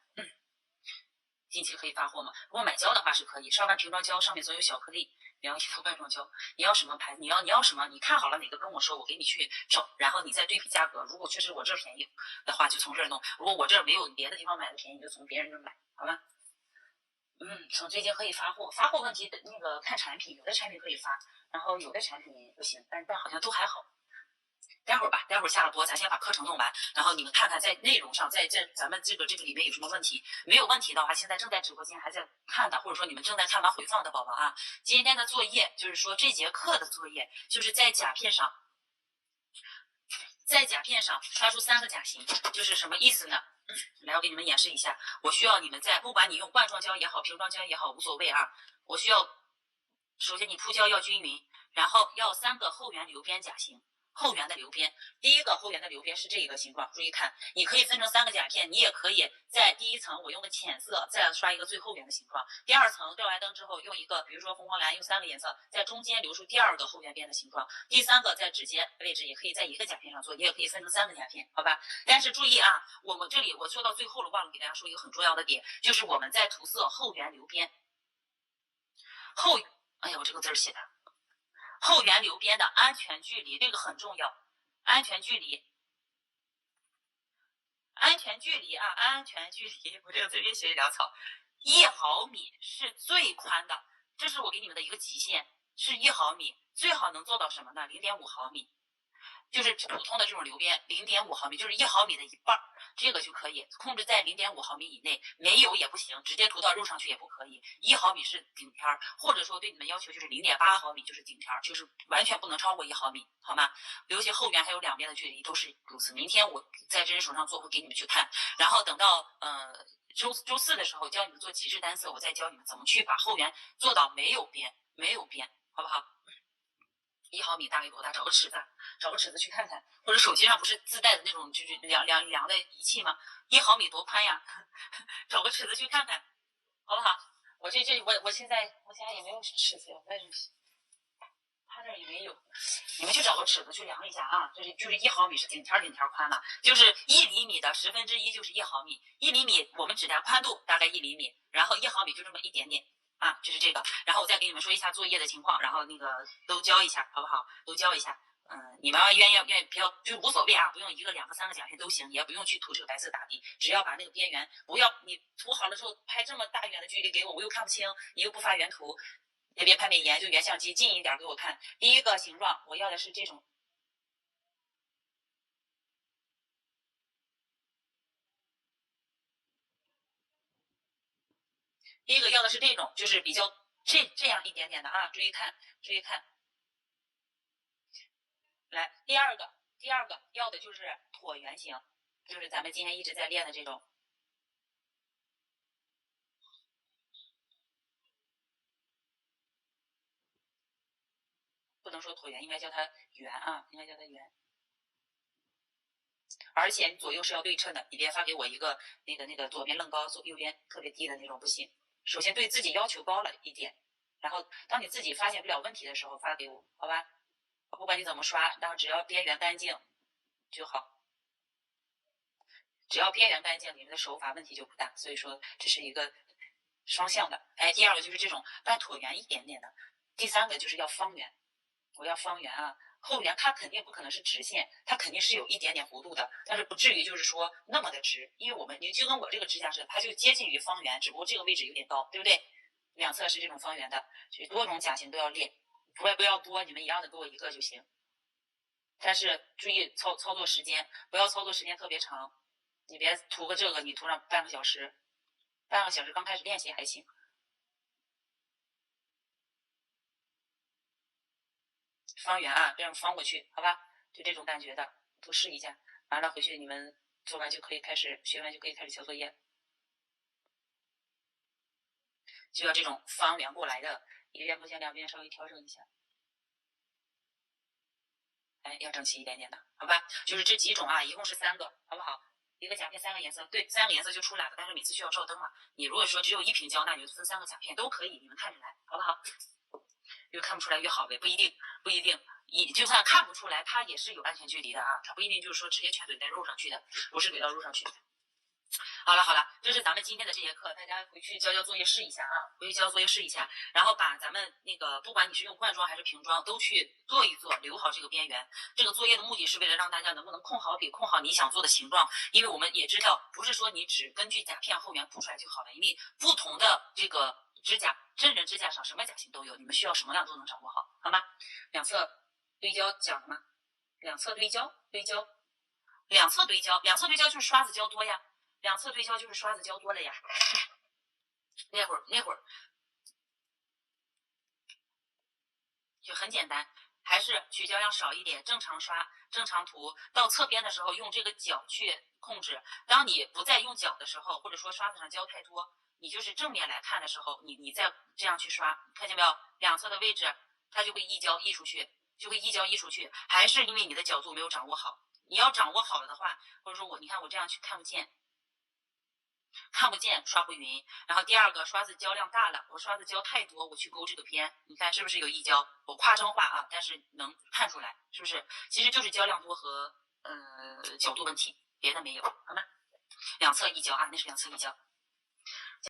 近期可以发货吗？如果买胶的话是可以，上完瓶装胶上面总有小颗粒，你要一套罐装胶，你要什么牌子？你要什么？你看好了哪个跟我说，我给你去找，然后你再对比价格。如果确实我这便宜的话，就从这儿弄；如果我这没有别的地方买的便宜，就从别人这儿买，好吧？从最近可以发货，发货问题那个看产品，有的产品可以发，然后有的产品不行，但好像都还好。待会儿吧，待会儿下了播，咱先把课程弄完，然后你们看看在内容上，在咱们这个里面有什么问题？没有问题的话，现在正在直播间还在看的，或者说你们正在看完回放的宝宝啊，今天的作业就是说这节课的作业，就是在甲片上刷出3个甲型，就是什么意思呢？来，我给你们演示一下。我需要你们在，不管你用罐装胶也好，瓶装胶也好，无所谓啊。我需要，首先你铺胶要均匀，然后要3个后缘流边甲型。后缘的流边，第一个后缘的流边是这个形状，注意看，你可以分成3个甲片，你也可以在第一层我用个浅色，再刷一个最后缘的形状，第二层照完灯之后用一个，比如说红黄蓝，用3个颜色在中间留出第2个后缘边的形状，第3个在指尖位置也可以在一个甲片上做，也可以分成3个甲片，好吧？但是注意啊，我们这里我说到最后了，忘了给大家说一个很重要的点，就是我们在涂色后缘流边，哎呀，我这个字写的。后缘流边的安全距离，这个很重要。安全距离，安全距离，我这个嘴边写潦草，1毫米是最宽的，这是我给你们的一个极限，是1毫米，最好能做到什么呢？0.5毫米。就是普通的这种流边，0.5毫米，就是1毫米的一半，这个就可以控制在0.5毫米以内，没有也不行，直接涂到肉上去也不可以。1毫米是顶天，或者说对你们要求就是0.8毫米就是顶天，就是完全不能超过1毫米，好吗？尤其后缘还有两边的距离都是如此。明天我在真人手上做会给你们去看，然后等到周4的时候教你们做极致单色，我再教你们怎么去把后缘做到没有边，好不好？1毫米大概多大？找个尺子去看看，或者手机上不是自带的那种就是量的仪器吗？1毫米多宽呀？找个尺子去看看，好不好？我现在我家也没有尺子，他这也没有，你们去找个尺子去量一下啊。就是1毫米是顶天宽了，就是1厘米的1/10就是1毫米，1厘米我们指甲宽度大概1厘米，然后1毫米就这么一点点。就是这个，然后我再给你们说一下作业的情况，然后那个都教一下，好不好？都教一下。你们愿意不要就无所谓啊，不用1个、2个、3个甲片都行，也不用去涂这个白色打底，只要把那个边缘不要你涂好了之后拍这么大远的距离给我，我又看不清，你又不发原图，也别拍美颜，就原相机近一点给我看。第一个形状我要的是这种。第一个要的是这种，就是比较这样一点点的啊，注意看。来，第二个要的就是椭圆形，就是咱们今天一直在练的这种。不能说椭圆，应该叫它圆啊，应该叫它圆。而且你左右是要对称的，你别发给我一个那个左边愣高，右边特别低的那种，不行。首先对自己要求高了一点，然后当你自己发现不了问题的时候发给我，好吧？不管你怎么刷，然后只要边缘干净就好。只要边缘干净，你们的手法问题就不大。所以说这是一个双向的。第二个就是这种半椭圆一点点的，第3个就是要方圆。我要方圆啊，后缘它肯定不可能是直线，它肯定是有一点点弧度的，但是不至于就是说那么的直，因为你就跟我这个指甲似的，它就接近于方圆，只不过这个位置有点高，对不对？两侧是这种方圆的，所以多种甲型都要练，不要多，你们一样的给我1个就行。但是注意操作时间，不要操作时间特别长，你别涂个这个，你涂上半个小时刚开始练习还行。方圆啊，这样方过去，好吧？就这种感觉的，都试一下。完了回去你们做完就可以开始学完就可以开始交作业。就要这种方圆过来的，一边不行两边稍微调整一下。哎，要整齐一点点的，好吧？就是这几种啊，一共是3个，好不好？一个甲片3个颜色，对，3个颜色就出来了，但是每次需要照灯嘛。你如果说只有1瓶胶，那你就分3个甲片都可以，你们看着来，好不好？越看不出来越好呗，不一定，不一定。就算看不出来，它也是有安全距离的啊，它不一定就是说直接全怼在肉上去的，不是怼到肉上去的。好了好了，这是咱们今天的这节课，大家回去交作业试一下啊，回去交作业试一下，然后把咱们那个不管你是用罐装还是瓶装，都去做一做，留好这个边缘。这个作业的目的是为了让大家能不能控好笔，控好你想做的形状，因为我们也知道，不是说你只根据甲片后缘铺出来就好了，因为不同的这个指甲，真人指甲上什么甲型都有，你们需要什么样都能掌握好，好吗？两侧堆胶讲了吗？两侧堆胶，两侧堆胶，两侧堆胶就是刷子胶多呀。两侧对焦就是刷子胶多了呀，那会儿就很简单，还是取胶量少一点，正常刷，正常涂。到侧边的时候用这个角去控制。当你不再用角的时候，或者说刷子上胶太多，你就是正面来看的时候，你再这样去刷，看见没有？两侧的位置它就会溢胶溢出去，还是因为你的角度没有掌握好。你要掌握好了的话，或者说你看我这样去看不见刷不匀，然后第二个刷子胶量大了，我刷子胶太多，我去勾这个边，你看是不是有溢胶？我夸张化啊，但是能看出来，是不是？其实就是胶量多和角度问题，别的没有，好吗？两侧溢胶啊，那是两侧溢胶。